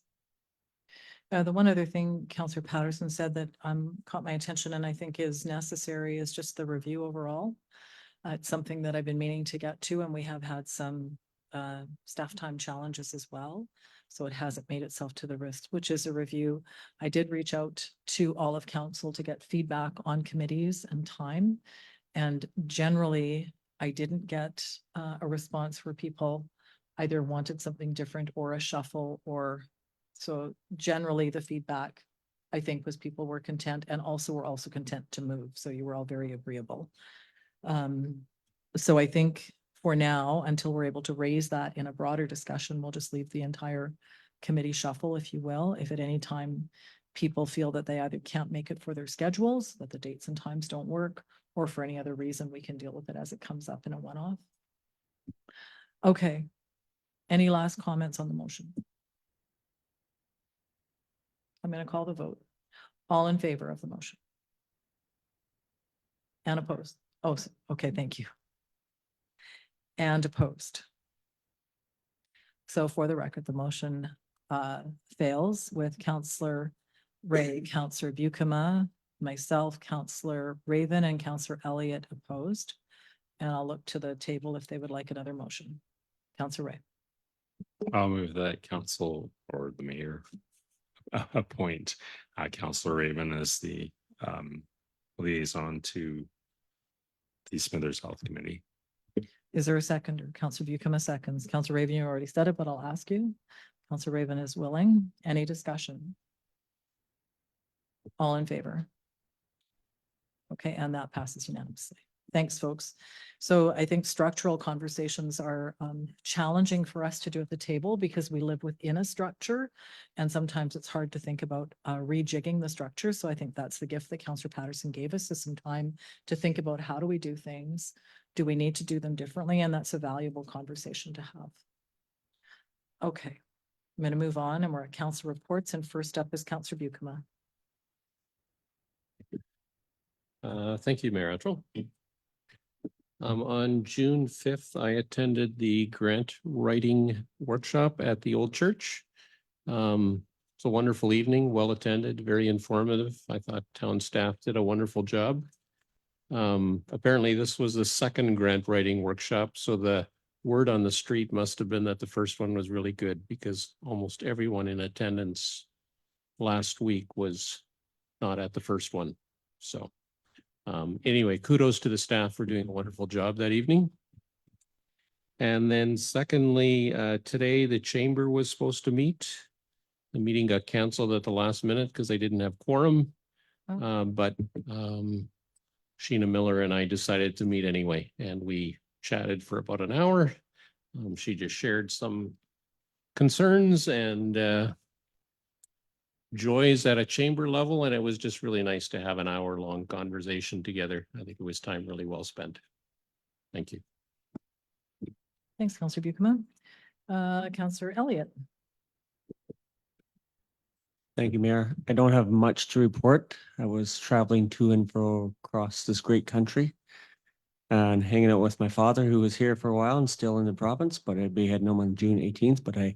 The one other thing Councillor Patterson said that caught my attention and I think is necessary is just the review overall. It's something that I've been meaning to get to, and we have had some staff time challenges as well. So it hasn't made itself to the wrist, which is a review. I did reach out to all of council to get feedback on committees and time. And generally, I didn't get a response where people either wanted something different or a shuffle, or so generally the feedback, I think, was people were content and were also content to move. So you were all very agreeable. So I think for now, until we're able to raise that in a broader discussion, we'll just leave the entire committee shuffle, if you will. If at any time people feel that they either can't make it for their schedules, that the dates and times don't work, or for any other reason, we can deal with it as it comes up in a one-off. Okay. Any last comments on the motion? I'm going to call the vote. All in favor of the motion? And opposed? Oh, okay, thank you. And opposed. So for the record, the motion fails with Councillor Ray, Councillor Buikema, myself, Councillor Raven, and Councillor Elliott opposed. And I'll look to the table if they would like another motion. Councillor Ray. I'll move that council or the mayor appoint Councillor Raven as the liaison to the Smithers Health Committee. Is there a seconder? Councillor Buikema seconds. Councillor Raven, you already said it, but I'll ask you. Councillor Raven is willing. Any discussion? All in favor? Okay, and that passes unanimously. Thanks, folks. So I think structural conversations are challenging for us to do at the table because we live within a structure, and sometimes it's hard to think about rejigging the structure. So I think that's the gift that Councillor Patterson gave us, is some time to think about how do we do things? Do we need to do them differently? And that's a valuable conversation to have. Okay, I'm going to move on, and we're at council reports, and first up is Councillor Buikema. Thank you, Mayor Attrell. On June 5th, I attended the grant writing workshop at the old church. It's a wonderful evening, well attended, very informative. I thought town staff did a wonderful job. Apparently this was the second grant writing workshop, so the word on the street must have been that the first one was really good, because almost everyone in attendance last week was not at the first one. So anyway, kudos to the staff for doing a wonderful job that evening. And then secondly, today the chamber was supposed to meet. The meeting got canceled at the last minute because they didn't have quorum. But Sheena Miller and I decided to meet anyway, and we chatted for about an hour. She just shared some concerns, and joys at a chamber level, and it was just really nice to have an hour-long conversation together. I think it was time really well spent. Thank you. Thanks, Councillor Buchanan. Councillor Elliott. Thank you, Mayor. I don't have much to report. I was traveling to and fro across this great country and hanging out with my father, who was here for a while and still in the province, but we had known him on June 18th, but I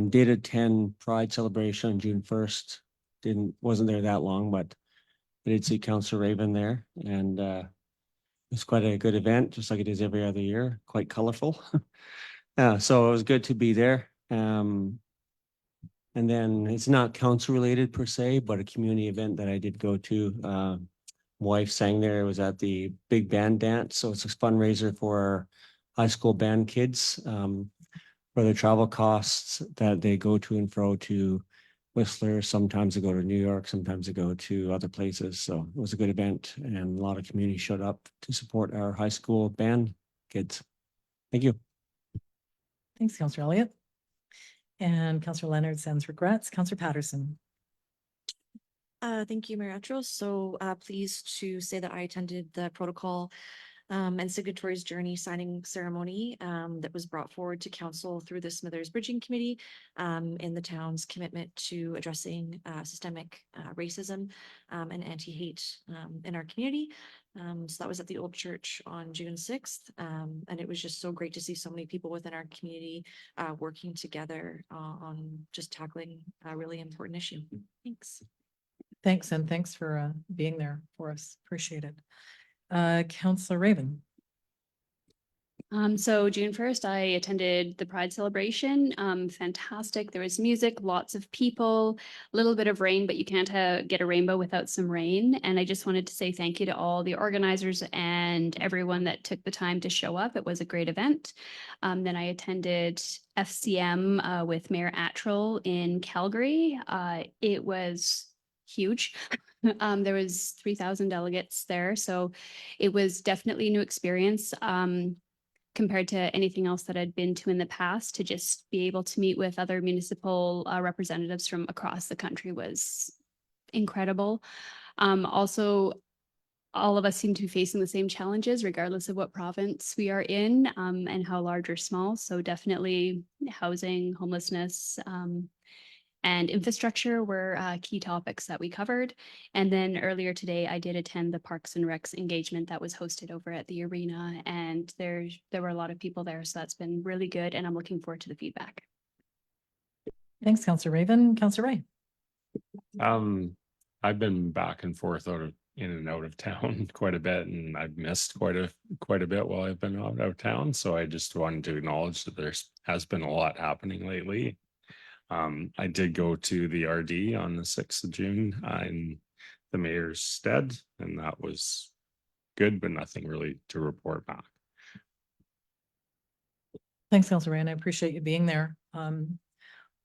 did attend Pride celebration on June 1st. Wasn't there that long, but I did see Councillor Raven there, and it was quite a good event, just like it is every other year, quite colorful. So it was good to be there. And then it's not council related per se, but a community event that I did go to. Wife sang there. It was at the big band dance. So it's a fundraiser for high school band kids for their travel costs that they go to and fro to Whistler. Sometimes they go to New York, sometimes they go to other places. So it was a good event and a lot of community showed up to support our high school band kids. Thank you. Thanks, Councillor Elliott. And Councillor Leonard sends regrets. Councillor Patterson. Thank you, Mayor Atros. So pleased to say that I attended the protocol and signatories journey signing ceremony that was brought forward to council through the Smithers Bridging Committee in the town's commitment to addressing systemic racism and anti-hate in our community. So that was at the Old Church on June 6th. And it was just so great to see so many people within our community working together on just tackling a really important issue. Thanks. Thanks, and thanks for being there for us. Appreciate it. Councillor Raven. So June 1st, I attended the Pride celebration. Fantastic. There was music, lots of people, a little bit of rain, but you can't get a rainbow without some rain. And I just wanted to say thank you to all the organizers and everyone that took the time to show up. It was a great event. Then I attended FCM with Mayor Attrell in Calgary. It was huge. There was 3,000 delegates there. So it was definitely a new experience. Compared to anything else that I'd been to in the past, to just be able to meet with other municipal representatives from across the country was incredible. Also, all of us seem to be facing the same challenges, regardless of what province we are in and how large or small. So definitely housing, homelessness, and infrastructure were key topics that we covered. And then earlier today, I did attend the Parks and Recs engagement that was hosted over at the arena, and there were a lot of people there. So that's been really good, and I'm looking forward to the feedback. Thanks, Councillor Raven. Councillor Ray. I've been back and forth in and out of town quite a bit, and I've missed quite a bit while I've been out of town. So I just wanted to acknowledge that there has been a lot happening lately. I did go to the RD on the 6th of June in the mayor's stead, and that was good, but nothing really to report back. Thanks, Councillor Ray, and I appreciate you being there. On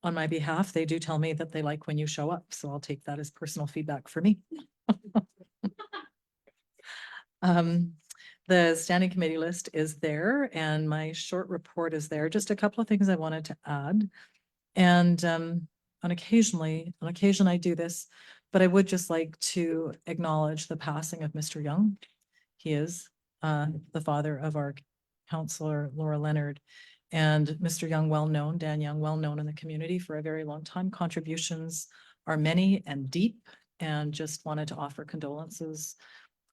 my behalf, they do tell me that they like when you show up, so I'll take that as personal feedback for me. The standing committee list is there, and my short report is there. Just a couple of things I wanted to add. And on occasion I do this, but I would just like to acknowledge the passing of Mr. Young. He is the father of our councillor, Laura Leonard, and Mr. Young, well-known, Dan Young, well-known in the community for a very long time. Contributions are many and deep, and just wanted to offer condolences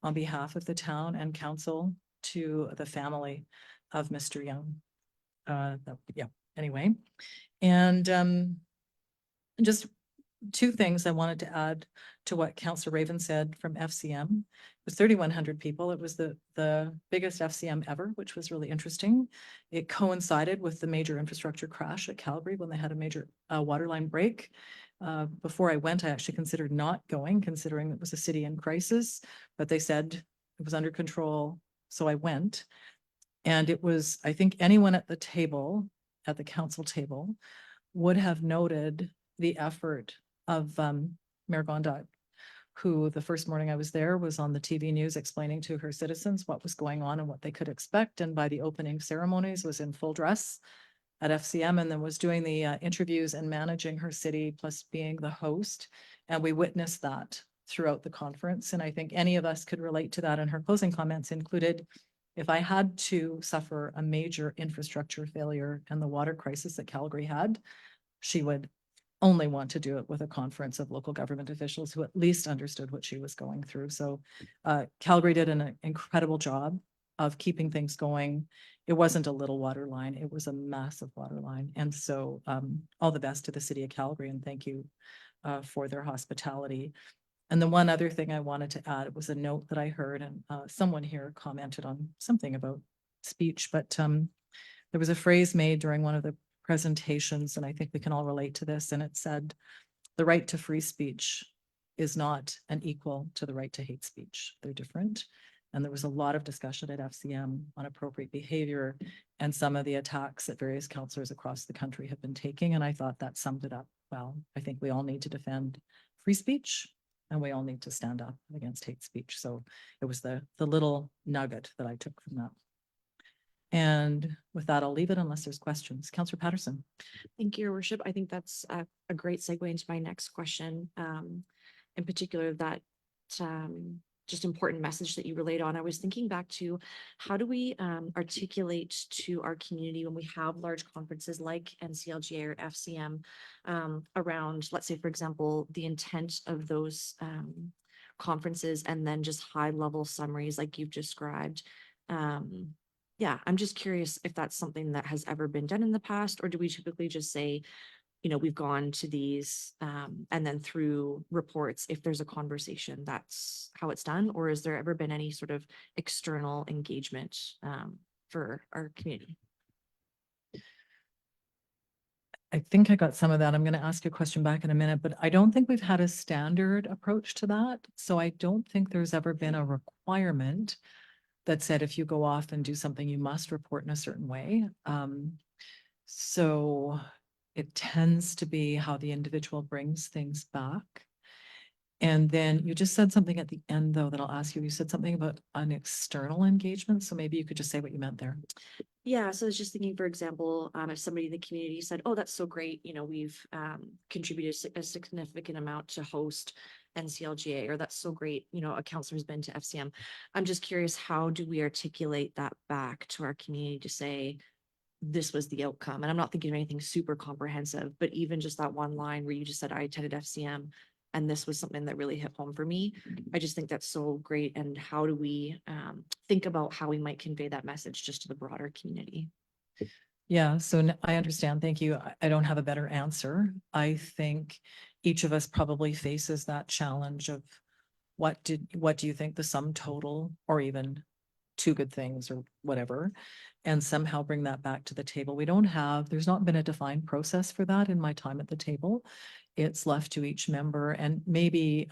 on behalf of the town and council to the family of Mr. Young. Anyway. And just two things I wanted to add to what Councillor Raven said from FCM. It was 3,100 people. It was the biggest FCM ever, which was really interesting. It coincided with the major infrastructure crash at Calgary when they had a major water line break. Before I went, I actually considered not going, considering it was a city in crisis, but they said it was under control. So I went, and it was, I think anyone at the table, at the council table, would have noted the effort of Mayor Gondak, who the first morning I was there was on the TV news explaining to her citizens what was going on and what they could expect. And by the opening ceremonies was in full dress at FCM and then was doing the interviews and managing her city plus being the host. And we witnessed that throughout the conference. And I think any of us could relate to that. And her closing comments included, if I had to suffer a major infrastructure failure and the water crisis that Calgary had, she would only want to do it with a conference of local government officials who at least understood what she was going through. So Calgary did an incredible job of keeping things going. It wasn't a little water line, it was a massive water line. And so all the best to the city of Calgary and thank you for their hospitality. And the one other thing I wanted to add, was a note that I heard and someone here commented on something about speech, but there was a phrase made during one of the presentations, and I think we can all relate to this, and it said, the right to free speech is not an equal to the right to hate speech. They're different. And there was a lot of discussion at FCM on appropriate behavior and some of the attacks that various councillors across the country have been taking. And I thought that summed it up well. I think we all need to defend free speech and we all need to stand up against hate speech. So it was the little nugget that I took from that. And with that, I'll leave it unless there's questions. Councillor Patterson. Thank you, Your Worship. I think that's a great segue into my next question. In particular, that just important message that you relayed on. I was thinking back to how do we articulate to our community when we have large conferences like NCLGA or FCM around, let's say, for example, the intent of those conferences and then just high level summaries like you've described. Yeah, I'm just curious if that's something that has ever been done in the past, or do we typically just say, you know, we've gone to these and then through reports, if there's a conversation, that's how it's done? Or has there ever been any sort of external engagement for our community? I think I got some of that. I'm going to ask you a question back in a minute, but I don't think we've had a standard approach to that. So I don't think there's ever been a requirement that said, if you go off and do something, you must report in a certain way. So it tends to be how the individual brings things back. And then you just said something at the end, though, that I'll ask you. You said something about an external engagement. So maybe you could just say what you meant there. Yeah, so I was just thinking, for example, if somebody in the community said, oh, that's so great, you know, we've contributed a significant amount to host NCLGA, or that's so great, you know, a counselor's been to FCM. I'm just curious, how do we articulate that back to our community to say, this was the outcome? And I'm not thinking of anything super comprehensive, but even just that one line where you just said, I attended FCM and this was something that really hit home for me. I just think that's so great. And how do we think about how we might convey that message just to the broader community? Yeah, so I understand. Thank you. I don't have a better answer. I think each of us probably faces that challenge of what do you think the sum total, or even two good things or whatever, and somehow bring that back to the table. There's not been a defined process for that in my time at the table. It's left to each member, and maybe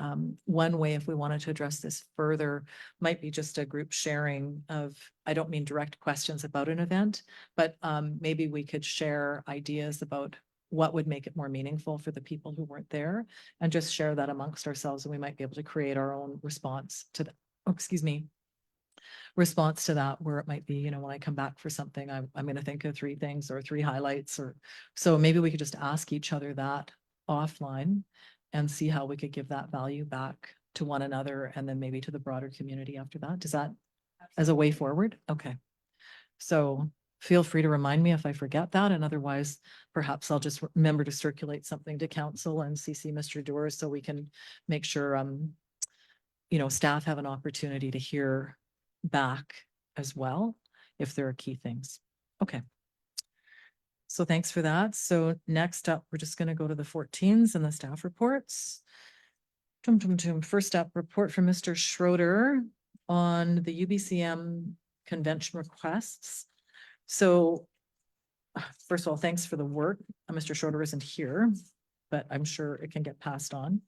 one way, if we wanted to address this further, might be just a group sharing of, I don't mean direct questions about an event, but maybe we could share ideas about what would make it more meaningful for the people who weren't there, and just share that amongst ourselves, and we might be able to create our own response to that. Oh, excuse me. Response to that, where it might be, you know, when I come back for something, I'm going to think of 3 things or 3 highlights, or so maybe we could just ask each other that offline and see how we could give that value back to one another and then maybe to the broader community after that. Does that as a way forward? Okay. So feel free to remind me if I forget that. And otherwise, perhaps I'll just remember to circulate something to council and CC Mr. Doers so we can make sure, you know, staff have an opportunity to hear back as well if there are key things. Okay. So thanks for that. So next up, we're just going to go to the 14s and the staff reports. First up, report from Mr. Schroeder on the UBCM convention requests. So first of all, thanks for the work. Mr. Schroeder isn't here, but I'm sure it can get passed on.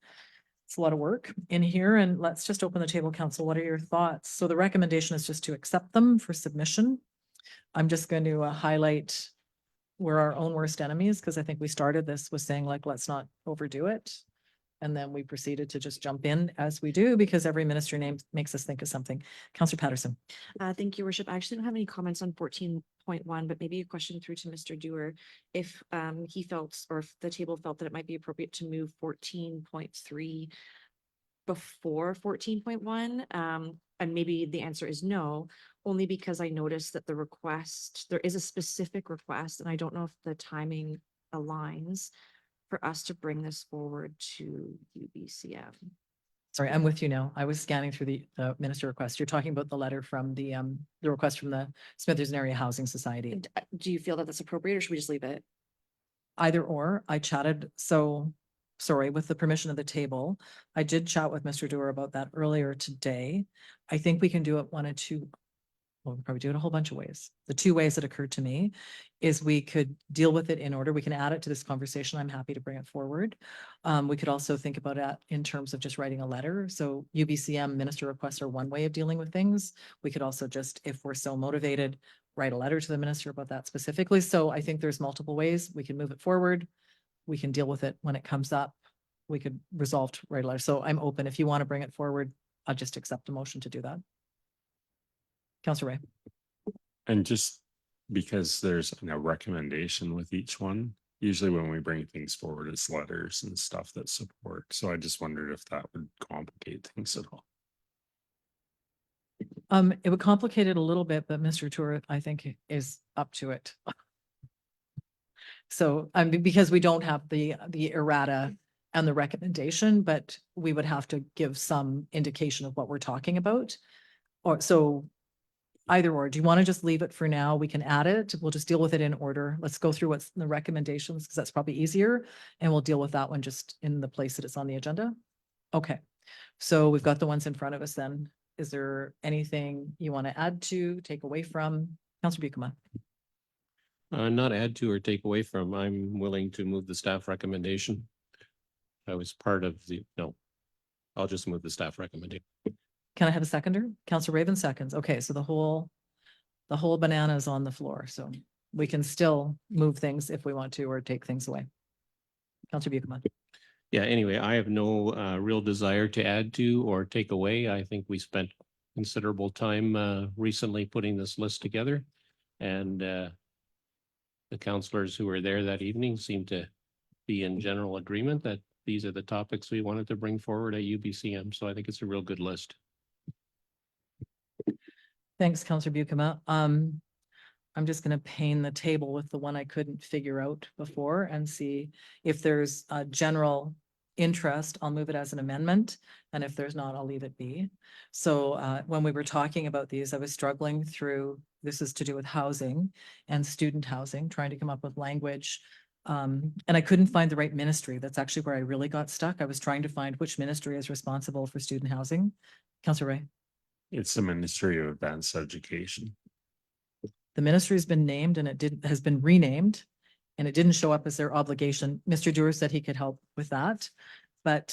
It's a lot of work in here, and let's just open the table, council. What are your thoughts? So the recommendation is just to accept them for submission. I'm just going to highlight we're our own worst enemies, because I think we started this with saying, like, let's not overdo it. And then we proceeded to just jump in as we do because every ministry name makes us think of something. Counselor Patterson. Thank you, Worship. I actually don't have any comments on 14.1, but maybe a question through to Mr. Dewar. If he felt, or if the table felt that it might be appropriate to move 14.3 before 14.1. And maybe the answer is no, only because I noticed that the request, there is a specific request, and I don't know if the timing aligns for us to bring this forward to UBCM. Sorry, I'm with you now. I was scanning through the minister request. You're talking about the letter from the request from the Smithers and Area Housing Society. And, do you feel that that's appropriate, or should we just leave it? Either or, I chatted, so, sorry, with the permission of the table, I did chat with Mr. Dewar about that earlier today. I think we can do it one of two, well, we'll probably do it a whole bunch of ways. The two ways that occurred to me is we could deal with it in order. We can add it to this conversation. I'm happy to bring it forward. We could also think about it in terms of just writing a letter. So UBCM minister requests are one way of dealing with things. We could also just, if we're so motivated, write a letter to the minister about that specifically. So I think there's multiple ways we can move it forward. We can deal with it when it comes up. We could resolve to write a letter. So I'm open. If you want to bring it forward, I'll just accept a motion to do that. Councillor Ray. And just because there's a recommendation with each one, usually when we bring things forward, it's letters and stuff that support. So I just wondered if that would complicate things at all. It would complicate it a little bit, but Mr. Tour, I think, is up to it. So, because we don't have the errata and the recommendation, but we would have to give some indication of what we're talking about. Or so either or, do you want to just leave it for now? We can add it. We'll just deal with it in order. Let's go through what's in the recommendations because that's probably easier. And we'll deal with that one just in the place that it's on the agenda. Okay. So we've got the ones in front of us then. Is there anything you want to add to, take away from? Councillor Bucama? Not add to or take away from. I'm willing to move the staff recommendation. I was part of no, I'll just move the staff recommendation. Can I have a seconder? Councillor Raven seconds. Okay, so the whole banana is on the floor, so we can still move things if we want to or take things away. Councillor Bucama? Yeah, anyway, I have no real desire to add to or take away. I think we spent considerable time recently putting this list together. And the councillors who were there that evening seemed to be in general agreement that these are the topics we wanted to bring forward at UBCM. So I think it's a real good list. Thanks, Councillor Bucama. I'm just going to pane the table with the one I couldn't figure out before and see if there's a general interest. I'll move it as an amendment. And if there's not, I'll leave it be. So when we were talking about these, I was struggling through, this is to do with housing and student housing, trying to come up with language. And I couldn't find the right ministry. That's actually where I really got stuck. I was trying to find which ministry is responsible for student housing. Councillor Ray. It's the Ministry of Advanced Education. The ministry has been named and has been renamed and it didn't show up as their obligation. Mr. Dewar said he could help with that. But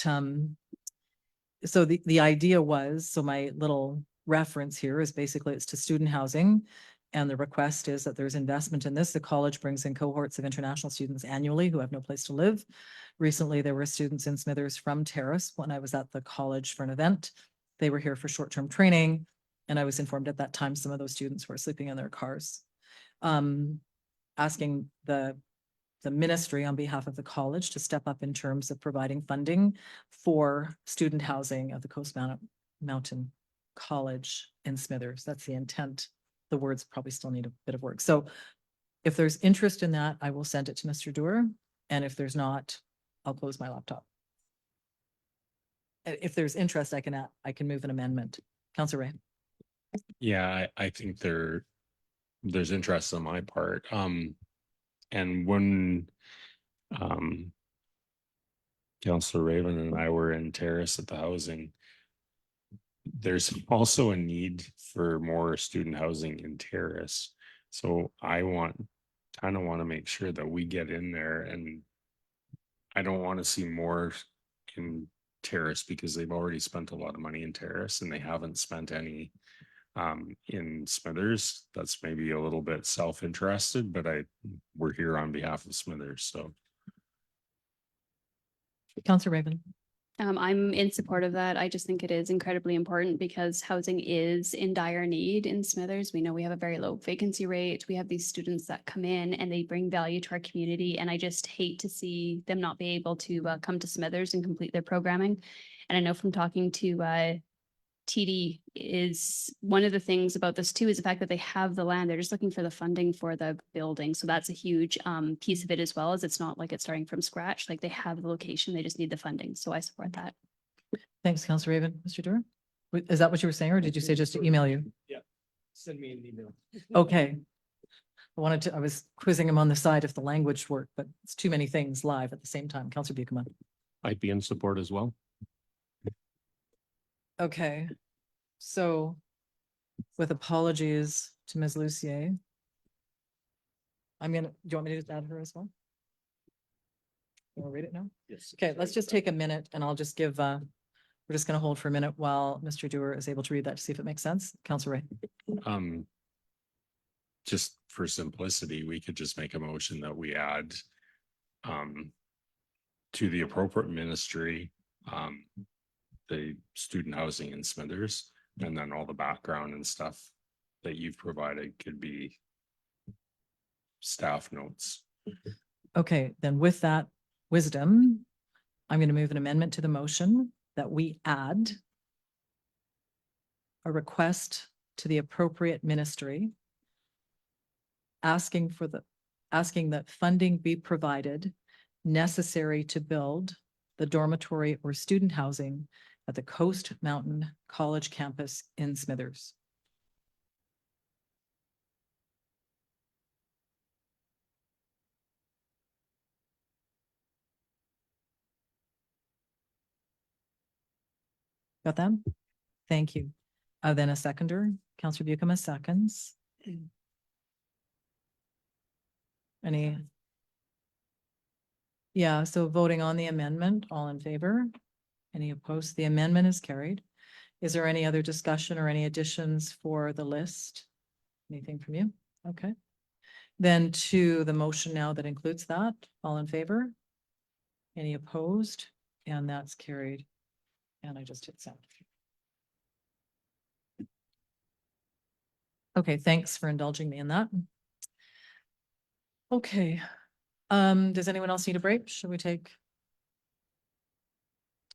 so the idea was, so my little reference here is basically it's to student housing. And the request is that there's investment in this. The college brings in cohorts of international students annually who have no place to live. Recently, there were students in Smithers from Terrace when I was at the college for an event. They were here for short-term training. And I was informed at that time, some of those students were sleeping in their cars. Asking the ministry on behalf of the college to step up in terms of providing funding for student housing at the Coast Mountain College in Smithers. That's the intent. The words probably still need a bit of work. So if there's interest in that, I will send it to Mr. Dewar. And if there's not, I'll close my laptop. If there's interest, I can move an amendment. Councillor Ray. Yeah, I think there's interest on my part. And when Councillor Raven and I were in Terrace at the housing, there's also a need for more student housing in Terrace. So I kind of want to make sure that we get in there, and I don't want to see more in Terrace because they've already spent a lot of money in Terrace and they haven't spent any in Smithers. That's maybe a little bit self-interested, but we're here on behalf of Smithers. So Councillor Raven. I'm in support of that. I just think it is incredibly important because housing is in dire need in Smithers. We know we have a very low vacancy rate. We have these students that come in and they bring value to our community. And I just hate to see them not be able to come to Smithers and complete their programming. And I know from talking to TD is one of the things about this too is the fact that they have the land. They're just looking for the funding for the building. So that's a huge piece of it as well, as it's not like it's starting from scratch. Like they have the location, they just need the funding. So I support that. Thanks, Councillor Raven. Mr. Dewar? Is that what you were saying, or did you say just to email you? Yeah, send me an email. Okay. I was quizzing him on the side if the language worked, but it's too many things live at the same time. Councillor Buchanan. I'd be in support as well. Okay, so with apologies to Ms. Lucier. Do you want me to just add her as well? You want to read it now? Yes. Okay, let's just take a minute and I'll just give, we're just going to hold for a minute while Mr. Dewar is able to read that to see if it makes sense. Councillor Ray. Just for simplicity, we could just make a motion that we add to the appropriate ministry, the student housing in Smithers, and then all the background and stuff that you've provided could be staff notes. Okay, then with that wisdom, I'm going to move an amendment to the motion that we add a request to the appropriate ministry asking that funding be provided necessary to build the dormitory or student housing at the Coast Mountain College campus in Smithers. Got that? Thank you. Then a seconder, Councillor Buchanan seconds. Any? Yeah, so voting on the amendment, all in favor? Any opposed? The amendment is carried. Is there any other discussion or any additions for the list? Anything from you? Okay. Then to the motion now that includes that, all in favor? Any opposed? And that's carried. And I just hit send. Okay, thanks for indulging me in that. Okay. Does anyone else need a break? Should we take?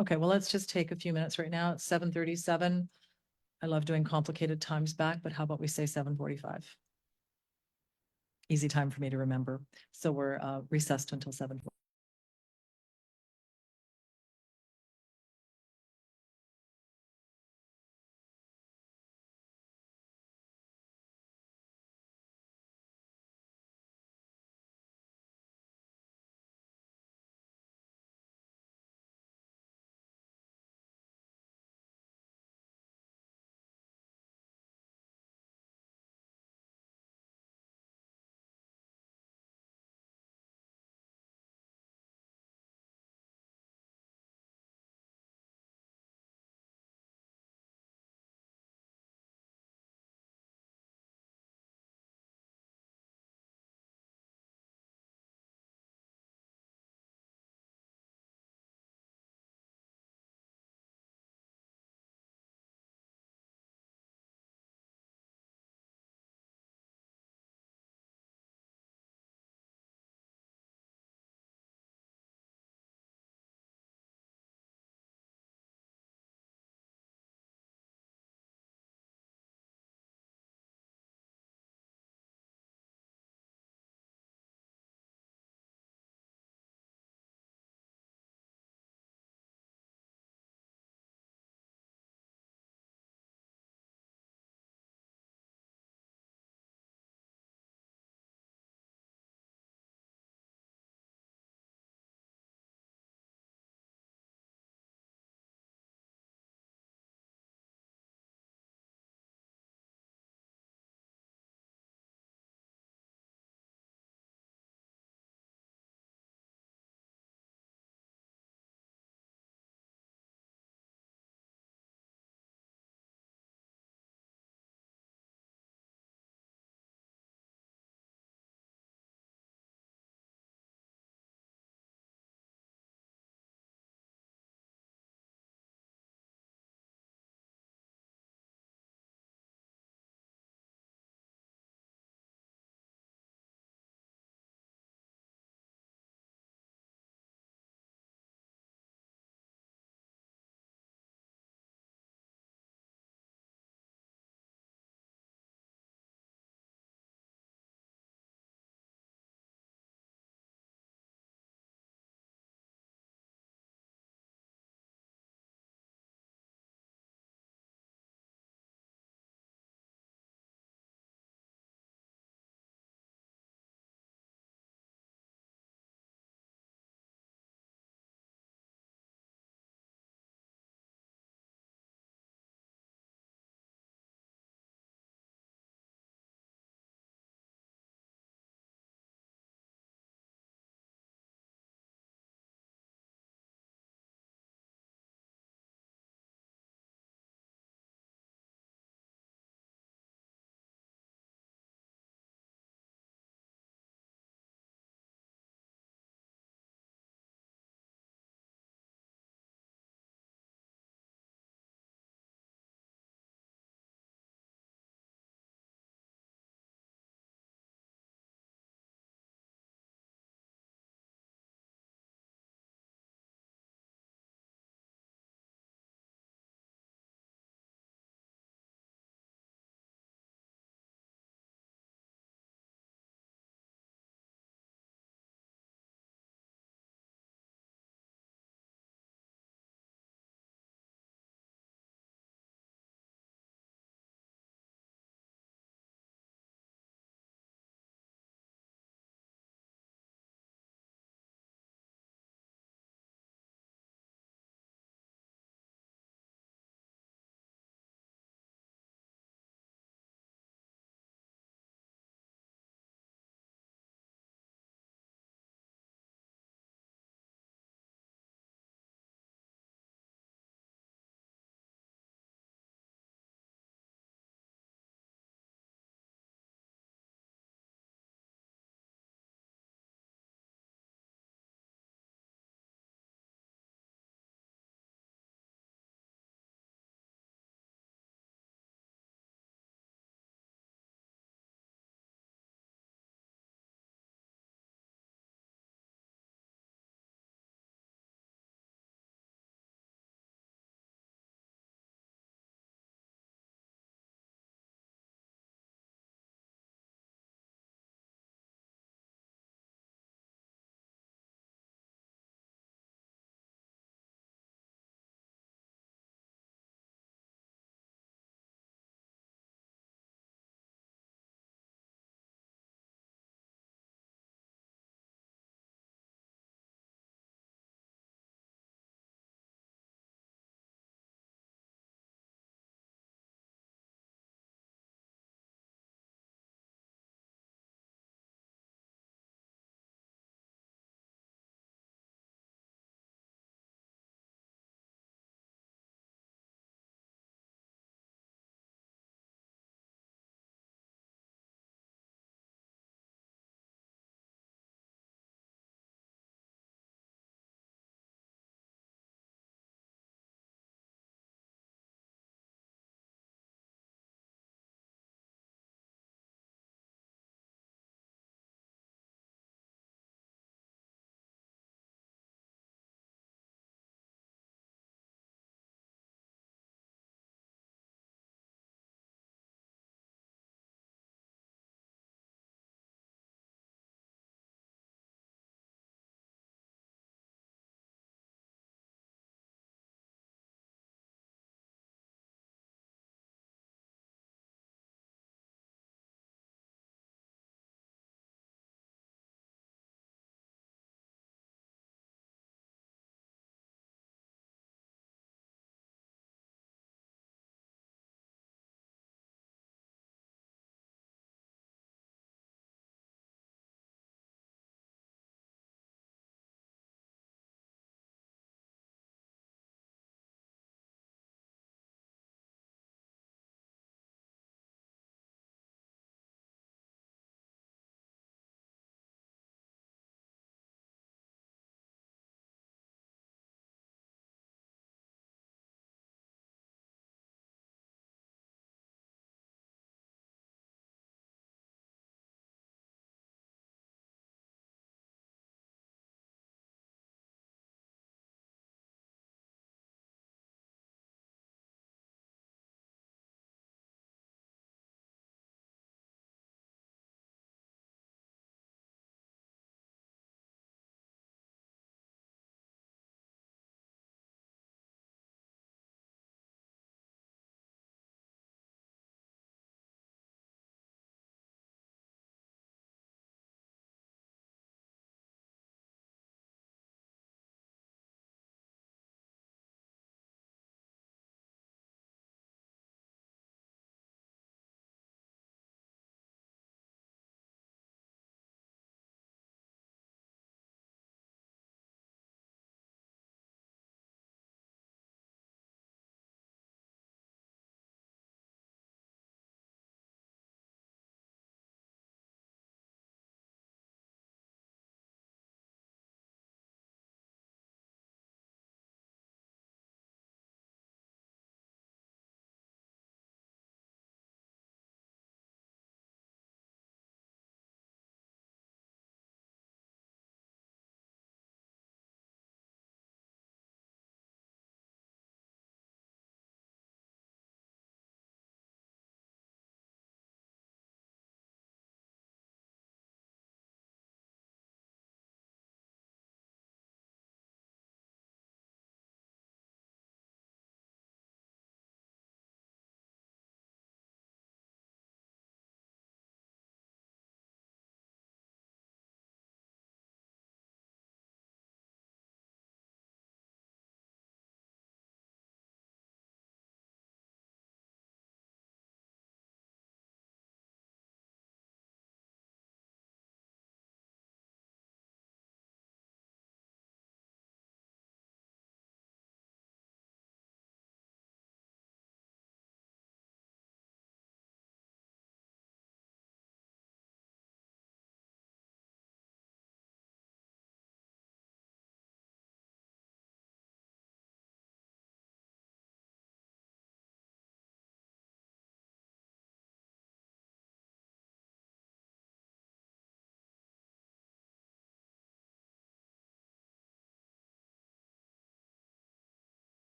Okay, well, let's just take a few minutes right now. It's 7:37. I love doing complicated times back, but how about we say 7:45? Easy time for me to remember. So we're recessed until 7:45.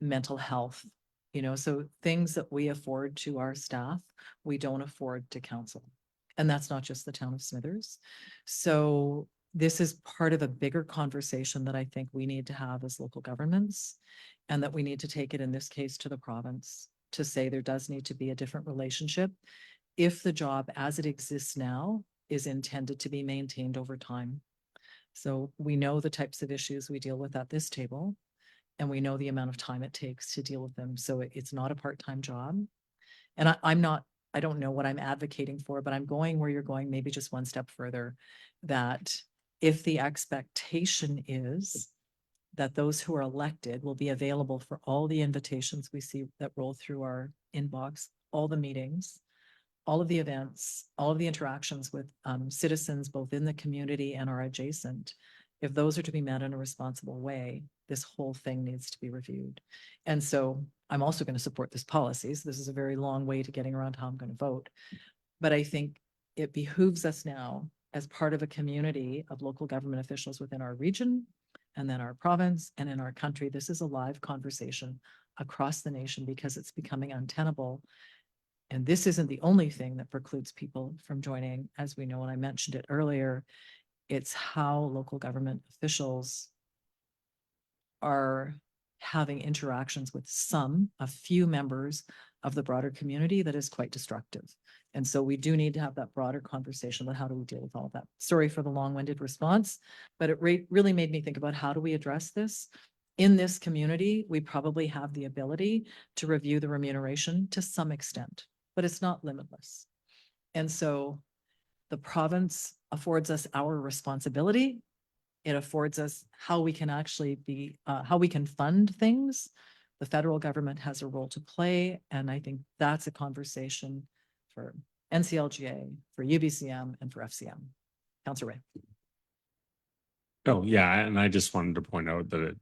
mental health, so things that we afford to our staff, we don't afford to council. And that's not just the town of Smithers. So this is part of a bigger conversation that I think we need to have as local governments, and that we need to take it in this case to the province to say there does need to be a different relationship if the job as it exists now is intended to be maintained over time. So we know the types of issues we deal with at this table, and we know the amount of time it takes to deal with them. So it's not a part-time job. And I don't know what I'm advocating for, but I'm going where you're going, maybe just one step further, that if the expectation is that those who are elected will be available for all the invitations we see that roll through our inbox, all the meetings, all of the events, all of the interactions with citizens, both in the community and are adjacent, if those are to be met in a responsible way, this whole thing needs to be reviewed. And so I'm also going to support this policy. So this is a very long way to getting around how I'm going to vote. But I think it behooves us now, as part of a community of local government officials within our region, and then our province, and in our country, this is a live conversation across the nation because it's becoming untenable. And this isn't the only thing that precludes people from joining, as we know, and I mentioned it earlier. It's how local government officials are having interactions with a few members of the broader community that is quite destructive. And so we do need to have that broader conversation about how do we deal with all of that. Sorry for the long-winded response, but it really made me think about how do we address this? In this community, we probably have the ability to review the remuneration to some extent, but it's not limitless. And so the province affords us our responsibility. It affords us how we can actually how we can fund things. The federal government has a role to play. And I think that's a conversation for NCLGA, for UBCM, and for FCM. Councillor Ray. Oh, yeah, and I just wanted to point out that,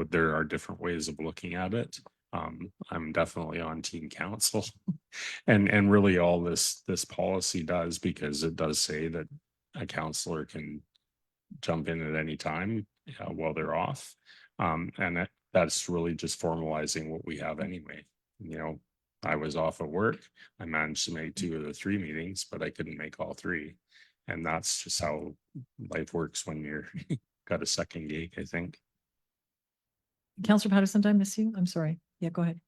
there are different ways of looking at it. I'm definitely on team council. And really all this policy does, because it does say that a counselor can jump in at any time while they're off. And that's really just formalizing what we have anyway. I was off at work. I managed to make 2 of the 3 meetings, but I couldn't make all 3. And that's just how life works when you're got a second gig, I think. Councillor Patterson, did I miss you? I'm sorry. Yeah, go ahead.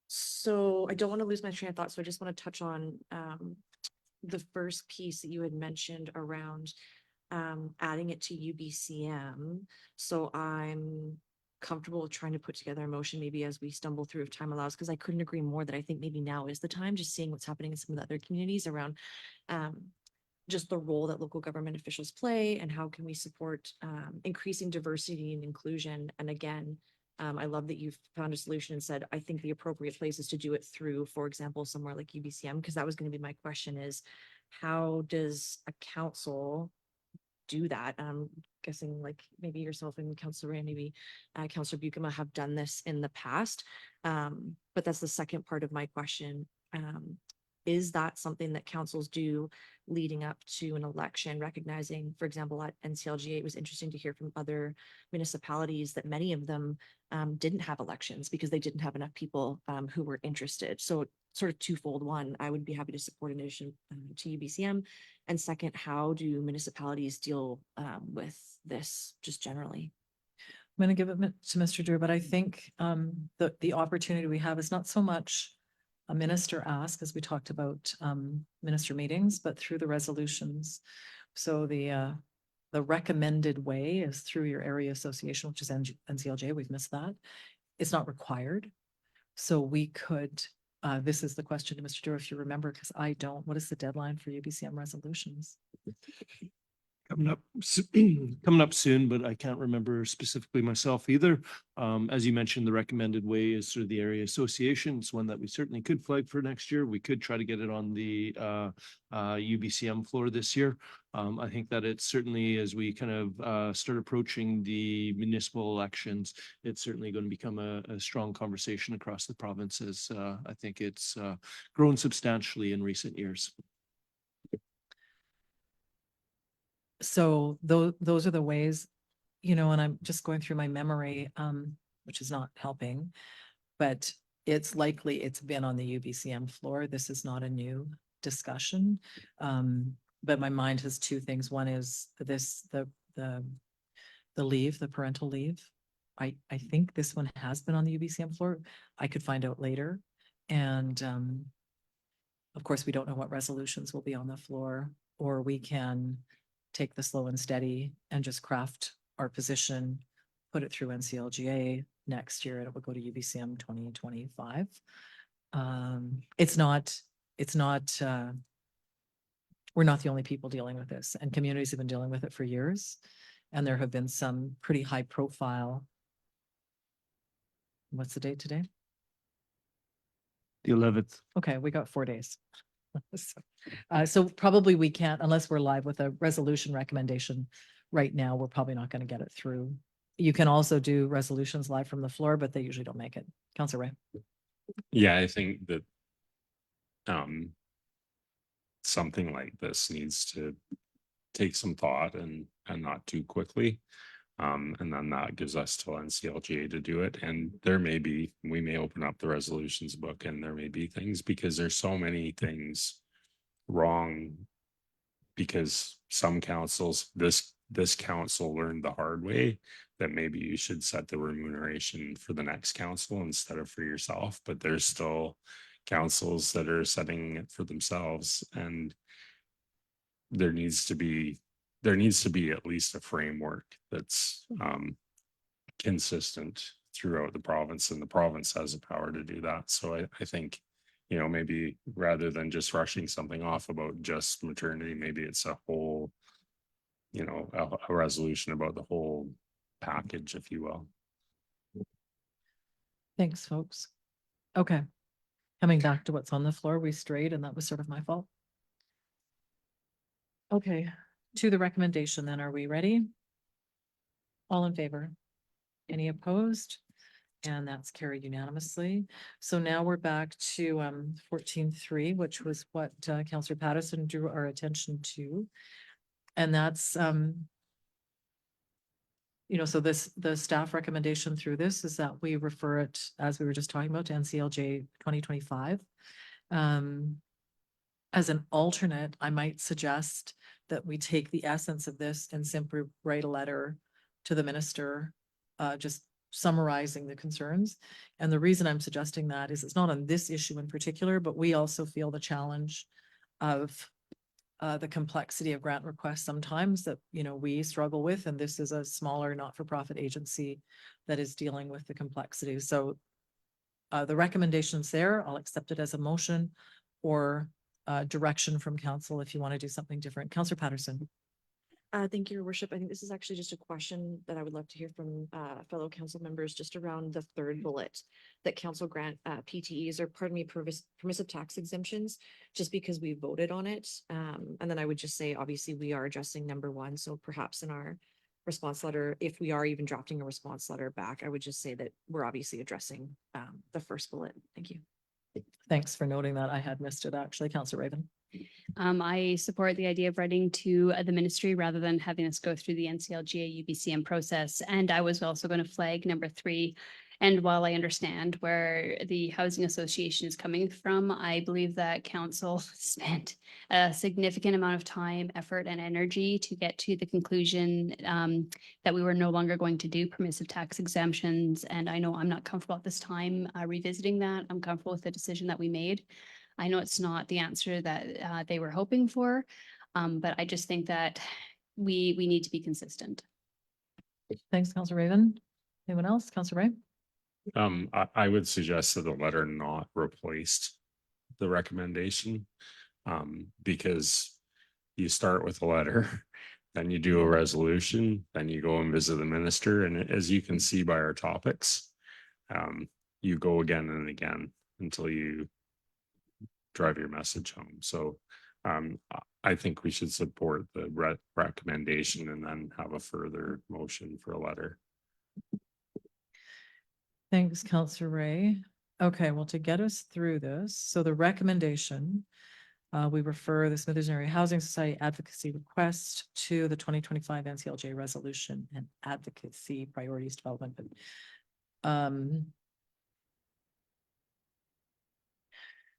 So I don't want to lose my train of thought, so I just want to touch on the first piece that you had mentioned around adding it to UBCM. So I'm comfortable with trying to put together a motion maybe as we stumble through if time allows, because I couldn't agree more that I think maybe now is the time, just seeing what's happening in some of the other communities around just the role that local government officials play and how can we support increasing diversity and inclusion. And again, I love that you've found a solution and said, I think the appropriate place is to do it through, for example, somewhere like UBCM, because that was going to be my question is, how does a council do that? I'm guessing like maybe yourself and Councillor Ray, maybe Councillor Buikema have done this in the past. But that's the second part of my question. Is that something that councils do leading up to an election, recognizing, for example, at NCLGA, it was interesting to hear from other municipalities that many of them didn't have elections because they didn't have enough people who were interested. So sort of twofold. One, I would be happy to support an addition to UBCM. And second, how do municipalities deal with this just generally? I'm going to give it to Mr. Drew, but I think the opportunity we have is not so much a minister ask, as we talked about minister meetings, but through the resolutions. So the recommended way is through your area association, which is NCLJ. We've missed that. It's not required. So we could, this is the question to Mr. Drew, if you remember, because I don't, what is the deadline for UBCM resolutions? Coming up soon, but I can't remember specifically myself either. As you mentioned, the recommended way is through the area association. It's one that we certainly could flag for next year. We could try to get it on the UBCM floor this year. I think that it's certainly, as we kind of start approaching the municipal elections, it's certainly going to become a strong conversation across the provinces. I think it's grown substantially in recent years. So those are the ways. you know, and I'm just going through my memory, which is not helping. But it's likely it's been on the UBCM floor. This is not a new discussion. But my mind has two things. One is this, the leave, the parental leave. I think this one has been on the UBCM floor. I could find out later. And of course, we don't know what resolutions will be on the floor, or we can take the slow and steady and just craft our position, put it through NCLGA next year, and it will go to UBCM 2025. It's not, we're not the only people dealing with this, and communities have been dealing with it for years. And there have been some pretty high profile. What's the date today? The 11th. Okay, we got 4 days. So probably we can't, unless we're live with a resolution recommendation. Right now, we're probably not going to get it through. You can also do resolutions live from the floor, but they usually don't make it. Councilor Ray. Yeah, I think that something like this needs to take some thought and not too quickly. And then that gives us till NCLGA to do it. And we may open up the resolutions book and there may be things, because there's so many things wrong. Because some councils, this council learned the hard way that maybe you should set the remuneration for the next council instead of for yourself, but there's still councils that are setting it for themselves, and there needs to be at least a framework that's consistent throughout the province, and the province has the power to do that. So I think, you know, maybe rather than just rushing something off about just maternity, maybe it's a whole, you know, a resolution about the whole package, if you will. Thanks, folks. Okay. Coming back to what's on the floor, we strayed, and that was sort of my fault. Okay, to the recommendation then, are we ready? All in favor? Any opposed? And that's carried unanimously. So now we're back to 14.3, which was what Councillor Patterson drew our attention to. And that's you know, so the staff recommendation through this is that we refer it, as we were just talking about, to NCLGA 2025. As an alternate, I might suggest that we take the essence of this and simply write a letter to the minister, just summarizing the concerns. And the reason I'm suggesting that is it's not on this issue in particular, but we also feel the challenge of the complexity of grant requests sometimes that, you know, we struggle with, and this is a smaller not-for-profit agency that is dealing with the complexity. So the recommendations there, I'll accept it as a motion or direction from council if you want to do something different. Councillor Patterson. Thank you, Your Worship. I think this is actually just a question that I would love to hear from fellow council members, just around the third bullet, that council grant PTEs, or pardon me, permissive tax exemptions, just because we voted on it. And then I would just say, obviously, we are addressing number one. So perhaps in our response letter, if we are even drafting a response letter back, I would just say that we're obviously addressing the first bullet. Thank you. Thanks for noting that. I had missed it actually. Councillor Raven. I support the idea of writing to the ministry rather than having us go through the NCLGA UBCM process. And I was also going to flag number 3. And while I understand where the Housing Association is coming from, I believe that council spent a significant amount of time, effort, and energy to get to the conclusion that we were no longer going to do permissive tax exemptions. And I know I'm not comfortable at this time revisiting that. I'm comfortable with the decision that we made. I know it's not the answer that they were hoping for, but I just think that we need to be consistent. Thanks, Councillor Raven. Anyone else? Councillor Ray? I would suggest that the letter not replaced the recommendation, because you start with a letter, then you do a resolution, then you go and visit the minister. And as you can see by our topics, you go again and again until you drive your message home. So I think we should support the recommendation and then have a further motion for a letter. Thanks, Councillor Ray. Okay, well, to get us through this, so the recommendation We refer the Smithers Area Housing Society advocacy request to the 2025 NCLJ resolution and advocacy priorities development.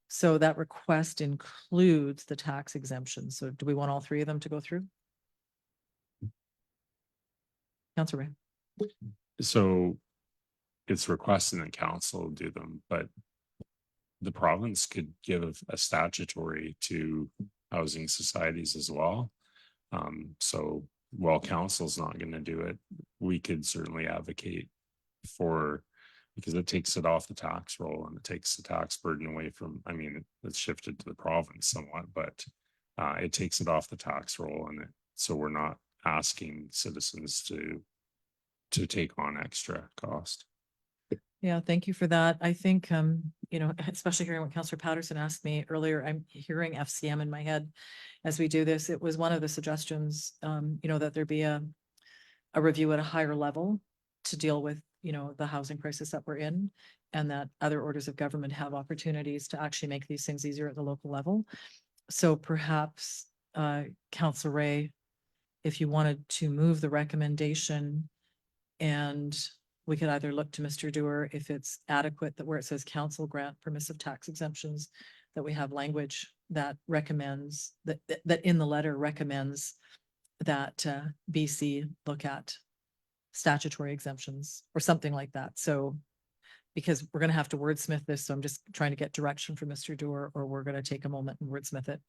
So that request includes the tax exemption. So do we want all three of them to go through? Councilor Ray. So it's requesting that council do them, but the province could give a statutory to housing societies as well. So while council's not going to do it, we could certainly advocate for, because it takes it off the tax roll and it takes the tax burden away from, I mean, it's shifted to the province somewhat, but it takes it off the tax roll, and so we're not asking citizens to take on extra cost. Yeah, thank you for that. I think, you know, especially hearing what Councillor Patterson asked me earlier, I'm hearing FCM in my head as we do this. It was one of the suggestions, you know, that there be a review at a higher level to deal with, you know, the housing crisis that we're in, and that other orders of government have opportunities to actually make these things easier at the local level. So perhaps, Councillor Ray, if you wanted to move the recommendation, and we could either look to Mr. Doer if it's adequate, that where it says council grant permissive tax exemptions, that we have language that recommends that in the letter recommends that BC look at statutory exemptions or something like that. So because we're going to have to wordsmith this, so I'm just trying to get direction from Mr. Doer, or we're going to take a moment and wordsmith it.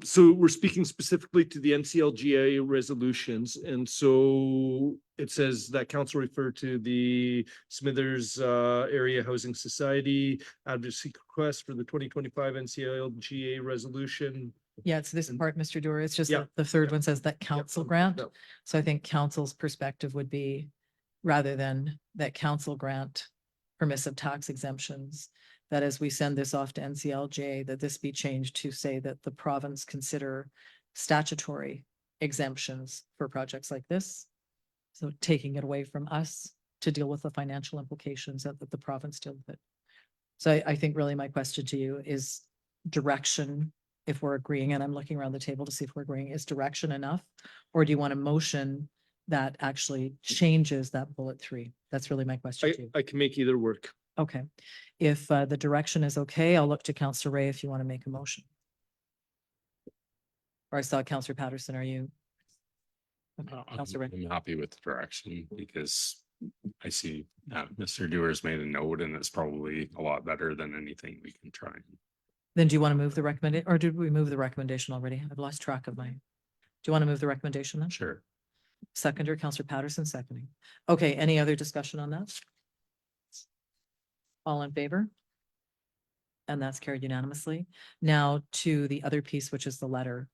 So we're speaking specifically to the NCLGA resolutions, and so it says that council refer to the Smithers Area Housing Society advocacy request for the 2025 NCLGA resolution. Yeah, it's this part, Mr. Doer. It's just Yeah. that the third one says that council grant. No. So I think council's perspective would be, rather than that council grant permissive tax exemptions, that as we send this off to NCLJ, that this be changed to say that the province consider statutory exemptions for projects like this. So taking it away from us to deal with the financial implications that the province deal with it. So I think really my question to you is direction, if we're agreeing, and I'm looking around the table to see if we're agreeing, is direction enough? Or do you want a motion that actually changes that bullet 3? That's really my question to you. I can make either work. Okay, if the direction is okay, I'll look to Councillor Ray if you want to make a motion. Or I saw Councillor Patterson, are you? Okay, Councillor Ray. I'm happy with the direction because I see Mr. Doer's made a note, and it's probably a lot better than anything we can try. Then do you want to move the recommendation, or did we move the recommendation already? I've lost track of my. Do you want to move the recommendation then? Sure. Seconder, Councillor Patterson seconding. Okay, any other discussion on that? All in favor? And that's carried unanimously. Now to the other piece, which is the letter.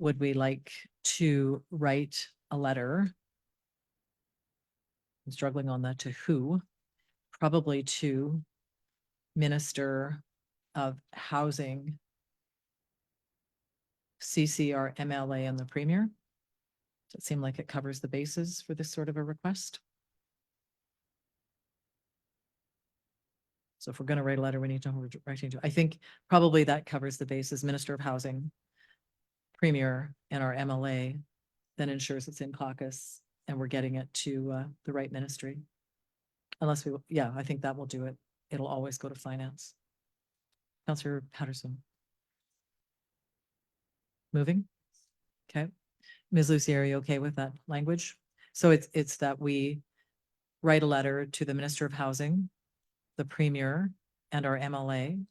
Would we like to write a letter? I'm struggling on that. To who? Probably to Minister of Housing, CCR, MLA, and the Premier. Does it seem like it covers the bases for this sort of a request? So if we're going to write a letter, we need to know who we're writing to. I think probably that covers the bases. Minister of Housing, Premier, and our MLA, then ensures it's in caucus and we're getting it to the right ministry. Unless we, yeah, I think that will do it. It'll always go to finance. Councillor Patterson. Moving? Okay. Ms. Lucy, are you okay with that language? So it's that we write a letter to the Minister of Housing, the Premier, and our MLA.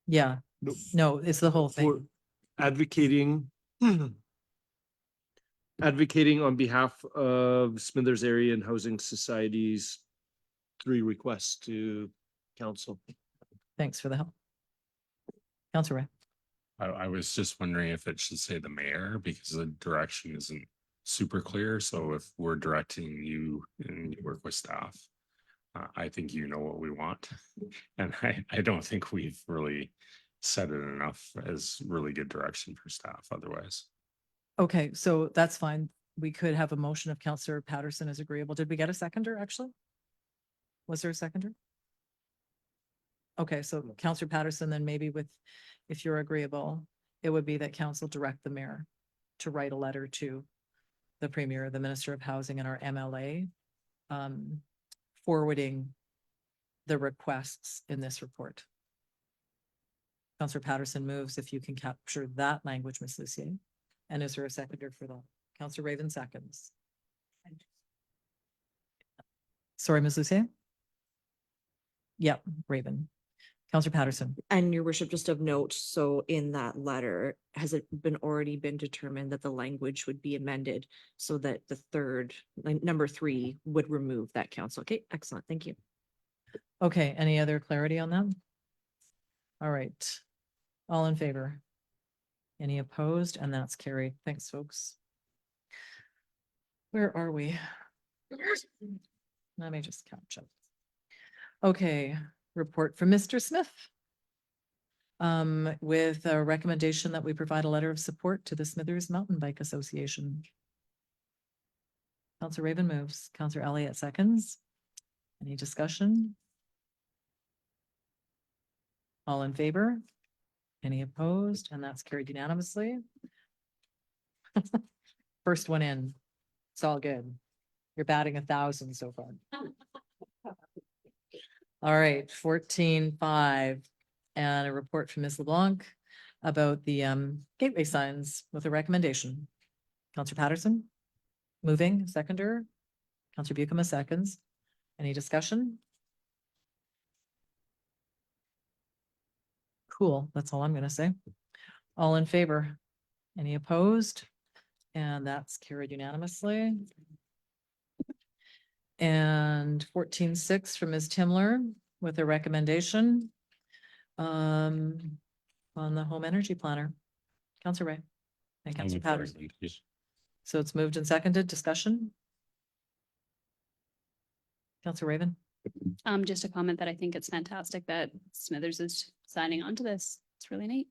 Yeah, no, it's the whole For thing. advocating on behalf of Smithers Area and Housing Societies, 3 requests to council. Thanks for the help. Councillor Ray. I was just wondering if it should say the mayor, because the direction isn't super clear. So if we're directing you and you work with staff, I think you know what we want. And I don't think we've really said it enough as really good direction for staff otherwise. Okay, so that's fine. we could have a motion if Counselor Patterson is agreeable. Did we get a seconder, actually? Was there a seconder? Okay, so Counselor Patterson, then maybe with, if you're agreeable, it would be that council direct the mayor to write a letter to the Premier, the Minister of Housing, and our MLA, forwarding the requests in this report. Counselor Patterson moves if you can capture that language, Ms. Lucier. And is there a seconder for that? Counselor Raven seconds. Sorry, Ms. Lucier? Yep, Raven. Counselor Patterson. And your worship, just of note, so in that letter, has it already been determined that the language would be amended so that the third, like number 3 would remove that council? Okay, excellent. Thank you. Okay, any other clarity on that? All right. All in favor? Any opposed? And that's carried. Thanks, folks. Where are we? Let me just catch up. Okay, report from Mr. Smith. With a recommendation that we provide a letter of support to the Smithers Mountain Bike Association. Counselor Raven moves. Counselor Elliott seconds. Any discussion? All in favor? Any opposed? And that's carried unanimously. First one in. It's all good. You're batting 1,000 so far. All right, 14.5, and a report from Ms. LeBlanc about the gateway signs with a recommendation. Counselor Patterson, moving, seconder. Counselor Buckham, seconds. Any discussion? Cool, that's all I'm gonna say. All in favor? Any opposed? And that's carried unanimously. And 14.6 from Ms. Timler with a recommendation on the home energy planner. Counselor Ray and I'll Counselor move Patterson. forward, please. So it's moved and seconded. Discussion? Counselor Raven? Just a comment that I think it's fantastic that Smithers is signing on to this. It's really neat.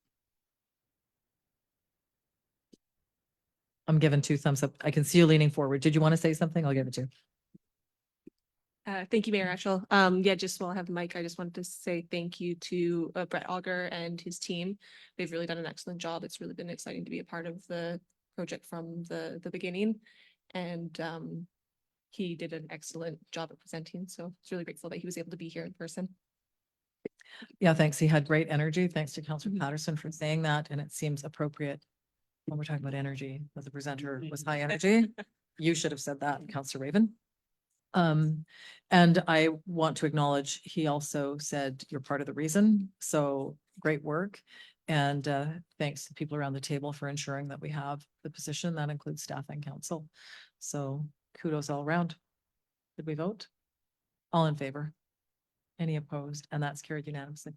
I'm giving 2 thumbs up. I can see you leaning forward. Did you want to say something? I'll give it to you. Thank you, Mayor Ashel. Yeah, just while I have the mic, I just wanted to say thank you to Brett Auger and his team. They've really done an excellent job. It's really been exciting to be a part of the project from the beginning. And he did an excellent job at presenting. So it's really grateful that he was able to be here in person. Yeah, thanks. He had great energy. Thanks to Counselor Patterson for saying that. And it seems appropriate when we're talking about energy, that the presenter was high energy. You should have said that, Counselor Raven. And I want to acknowledge, he also said you're part of the reason. So great work. And thanks to people around the table for ensuring that we have the position. That includes staff and council. So kudos all around. Did we vote? All in favor? Any opposed? And that's carried unanimously.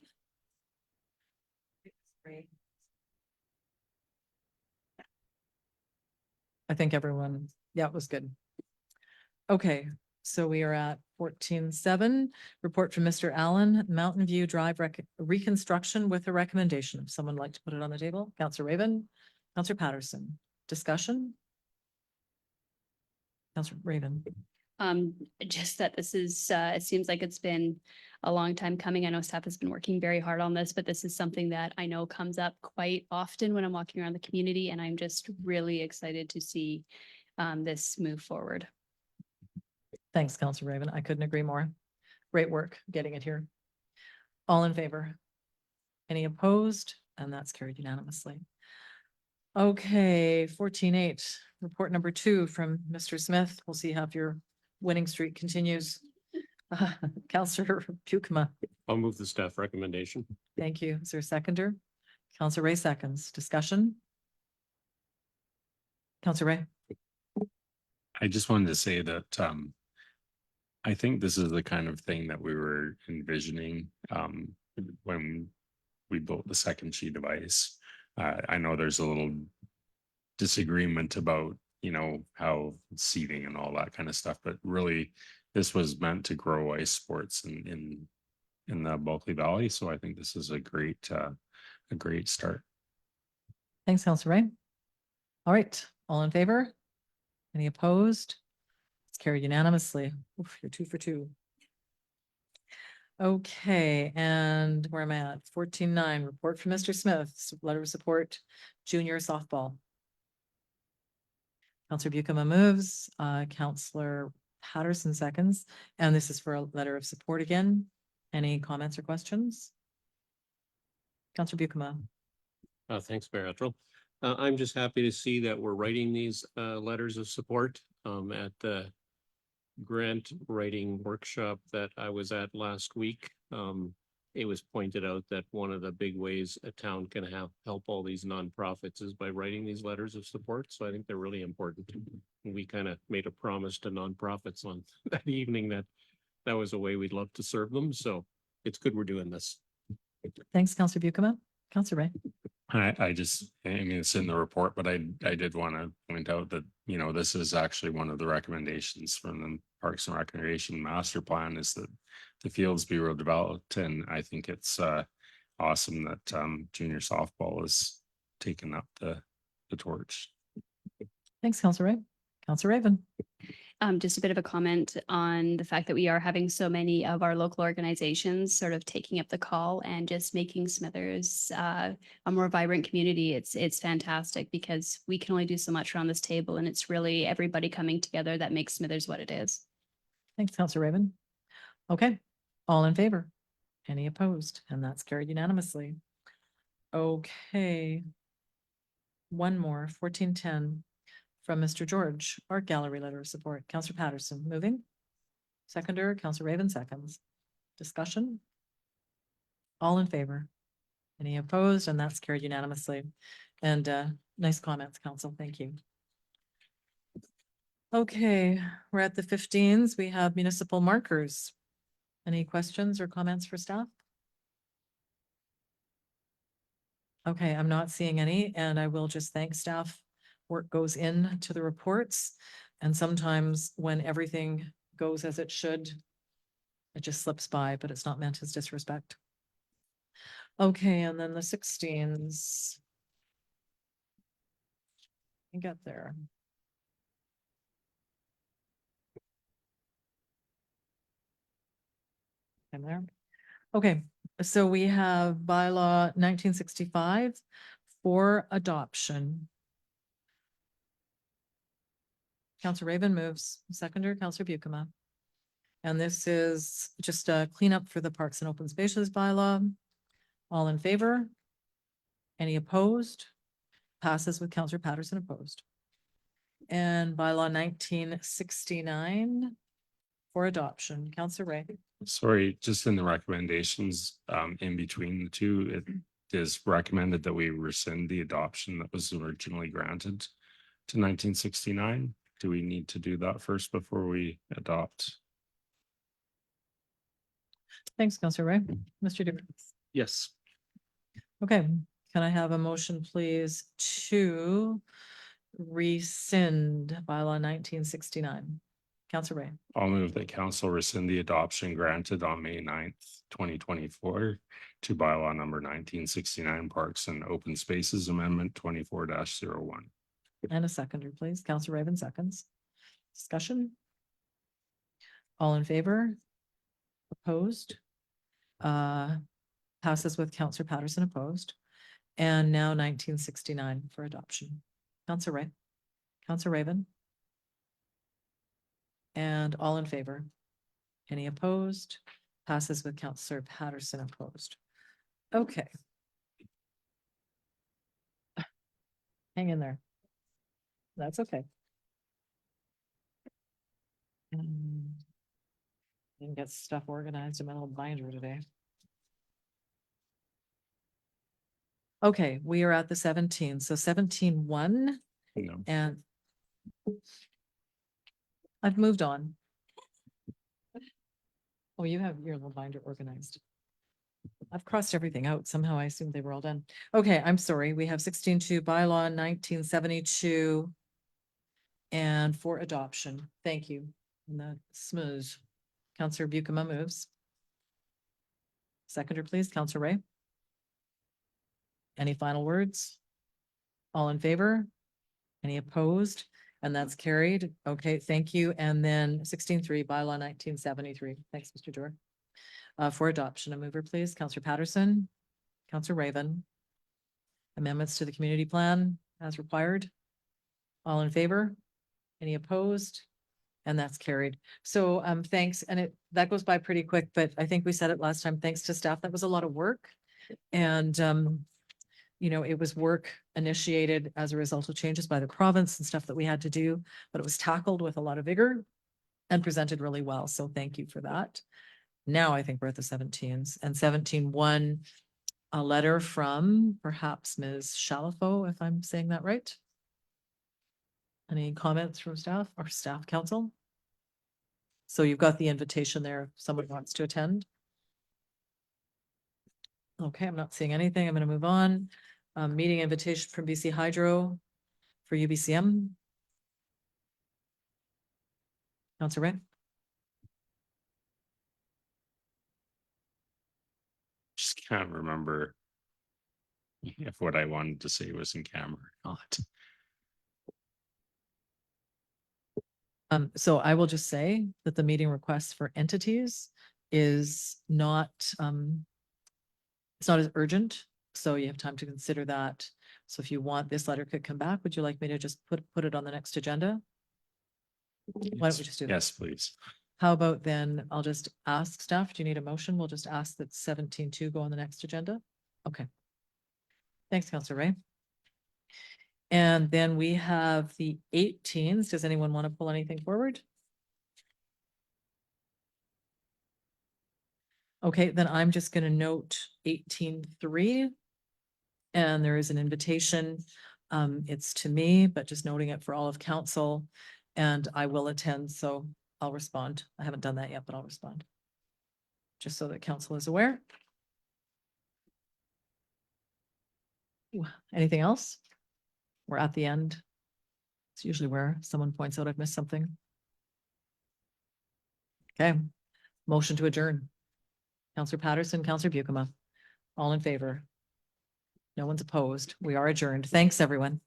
I think everyone, yeah, it was good. Okay, so we are at 14.7, report from Mr. Allen, Mountain View Drive reconstruction with a recommendation. If someone would like to put it on the table, Counselor Raven, Counselor Patterson, discussion? Counselor Raven. Just that this is, it seems like it's been a long time coming. I know staff has been working very hard on this, but this is something that I know comes up quite often when I'm walking around the community, and I'm just really excited to see this move forward. Thanks, Counselor Raven. I couldn't agree more. Great work getting it here. All in favor? Any opposed? And that's carried unanimously. Okay, 14.8, report number 2 from Mr. Smith. We'll see how your winning streak continues. Counselor Buckham. I'll move the staff recommendation. Thank you. Is there a seconder? Counselor Ray seconds. Discussion? Counselor Ray? I just wanted to say that I think this is the kind of thing that we were envisioning when we built the second sheet of ice. I know there's a little disagreement about, you know, how seating and all that kind of stuff, but really this was meant to grow ice sports in the Bulkley Valley. So I think this is a great start. Thanks, Counselor Ray. All right, all in favor? Any opposed? It's carried unanimously. Oof, you're 2 for 2. Okay, and where am I at? 14.9, report from Mr. Smith, letter of support, junior softball. Counselor Bucama moves, Counselor Patterson seconds, and this is for a letter of support again. Any comments or questions? Counselor Bucama. Thanks, Mayor Etrell. I'm just happy to see that we're writing these letters of support at the grant writing workshop that I was at last week. It was pointed out that one of the big ways a town can help all these nonprofits is by writing these letters of support. So I think they're really important. We kind of made a promise to nonprofits on that evening that was a way we'd love to serve them. So it's good we're doing this. Thanks, Counselor Bucama. Counselor Ray. I mean, it's in the report, but I did want to point out that, you know, this is actually one of the recommendations from the Parks and Recreation Master Plan is that the fields be redeveloped. And I think it's awesome that junior softball is taking up the torch. Thanks, Counselor Ray. Counselor Raven. Just a bit of a comment on the fact that we are having so many of our local organizations sort of taking up the call and just making Smithers a more vibrant community. It's fantastic because we can only do so much around this table, and it's really everybody coming together that makes Smithers what it is. Thanks, Counselor Raven. Okay, all in favor? Any opposed? And that's carried unanimously. Okay. One more, 14.10. From Mr. George, Art Gallery letter of support. Counselor Patterson, moving. Seconder, Counselor Raven seconds. Discussion? All in favor? Any opposed? And that's carried unanimously. And nice comments, Council. Thank you. Okay, we're at the 15s. We have municipal markers. Any questions or comments for staff? Okay, I'm not seeing any, and I will just thank staff. Work goes in to the reports, and sometimes when everything goes as it should, it just slips by, but it's not meant as disrespect. Okay, and then the 16s. You got there. I'm there. Okay, so we have bylaw 1965 for adoption. Counselor Raven moves, seconder, Counselor Bucama. And this is just a cleanup for the Parks and Open Spaces bylaw. All in favor? Any opposed? Passes with Counselor Patterson opposed. And bylaw 1969 for adoption. Counselor Ray. Sorry, just in the recommendations, in between the two, it is recommended that we rescind the adoption that was originally granted to 1969. Do we need to do that first before we adopt? Thanks, Counselor Ray. Mr. Dupre. Yes. Okay, can I have a motion, please, to rescind bylaw 1969? Counselor Ray. I'll move that council rescind the adoption granted on May 9th, 2024 to bylaw number 1969 Parks and Open Spaces Amendment 24-01. And a seconder, please. Counselor Raven seconds. Discussion? All in favor? Opposed? Passes with Counselor Patterson opposed. And now 1969 for adoption. Counselor Ray. Counselor Raven. And all in favor? Any opposed? Passes with Counselor Patterson opposed. Okay. Hang in there. That's okay. Didn't get stuff organized in my little binder today. Okay, we are at the 17. So 17-1 No. and I've moved on. Oh, you have your little binder organized. I've crossed everything out. Somehow I assumed they were all done. Okay, I'm sorry. We have 16-2 bylaw 1972 and for adoption. Thank you. And that's smooth. Counselor Bucama moves. Seconder, please. Counselor Ray. Any final words? All in favor? Any opposed? And that's carried. Okay, thank you. And then 16.3 bylaw 1973. Thanks, Mr. Dorr. For adoption, a mover, please. Counselor Patterson, Counselor Raven. Amendments to the community plan as required. All in favor? Any opposed? And that's carried. So thanks. And that goes by pretty quick, but I think we said it last time. Thanks to staff. That was a lot of work. And it was work initiated as a result of changes by the province and stuff that we had to do, but it was tackled with a lot of vigor and presented really well. So thank you for that. Now I think we're at the 17s, and 17.1, a letter from perhaps Ms. Shalafo, if I'm saying that right. Any comments from staff or staff council? So you've got the invitation there if someone wants to attend. Okay, I'm not seeing anything. I'm going to move on. Meeting invitation from BC Hydro for UBCM. Councilor Ray. Just can't remember if what I wanted to say was in camera or not. So I will just say that the meeting request for entities is not, it's not as urgent. So you have time to consider that. So if you want, this letter could come back. Would you like me to just put it on the next agenda? Why don't we just do that? Yes, please. How about then, I'll just ask staff, do you need a motion? We'll just ask that 17.2 go on the next agenda. Okay. Thanks, Councillor Ray. And then we have the 18s. Does anyone want to pull anything forward? Okay, then I'm just going to note 18.3. And there is an invitation. It's to me, but just noting it for all of council, and I will attend. So I'll respond. I haven't done that yet, but I'll respond. Just so that council is aware. Anything else? We're at the end. It's usually where someone points out I've missed something. Okay, motion to adjourn. Councillor Patterson, Councillor Buikema, all in favor? No one's opposed. We are adjourned. Thanks, everyone.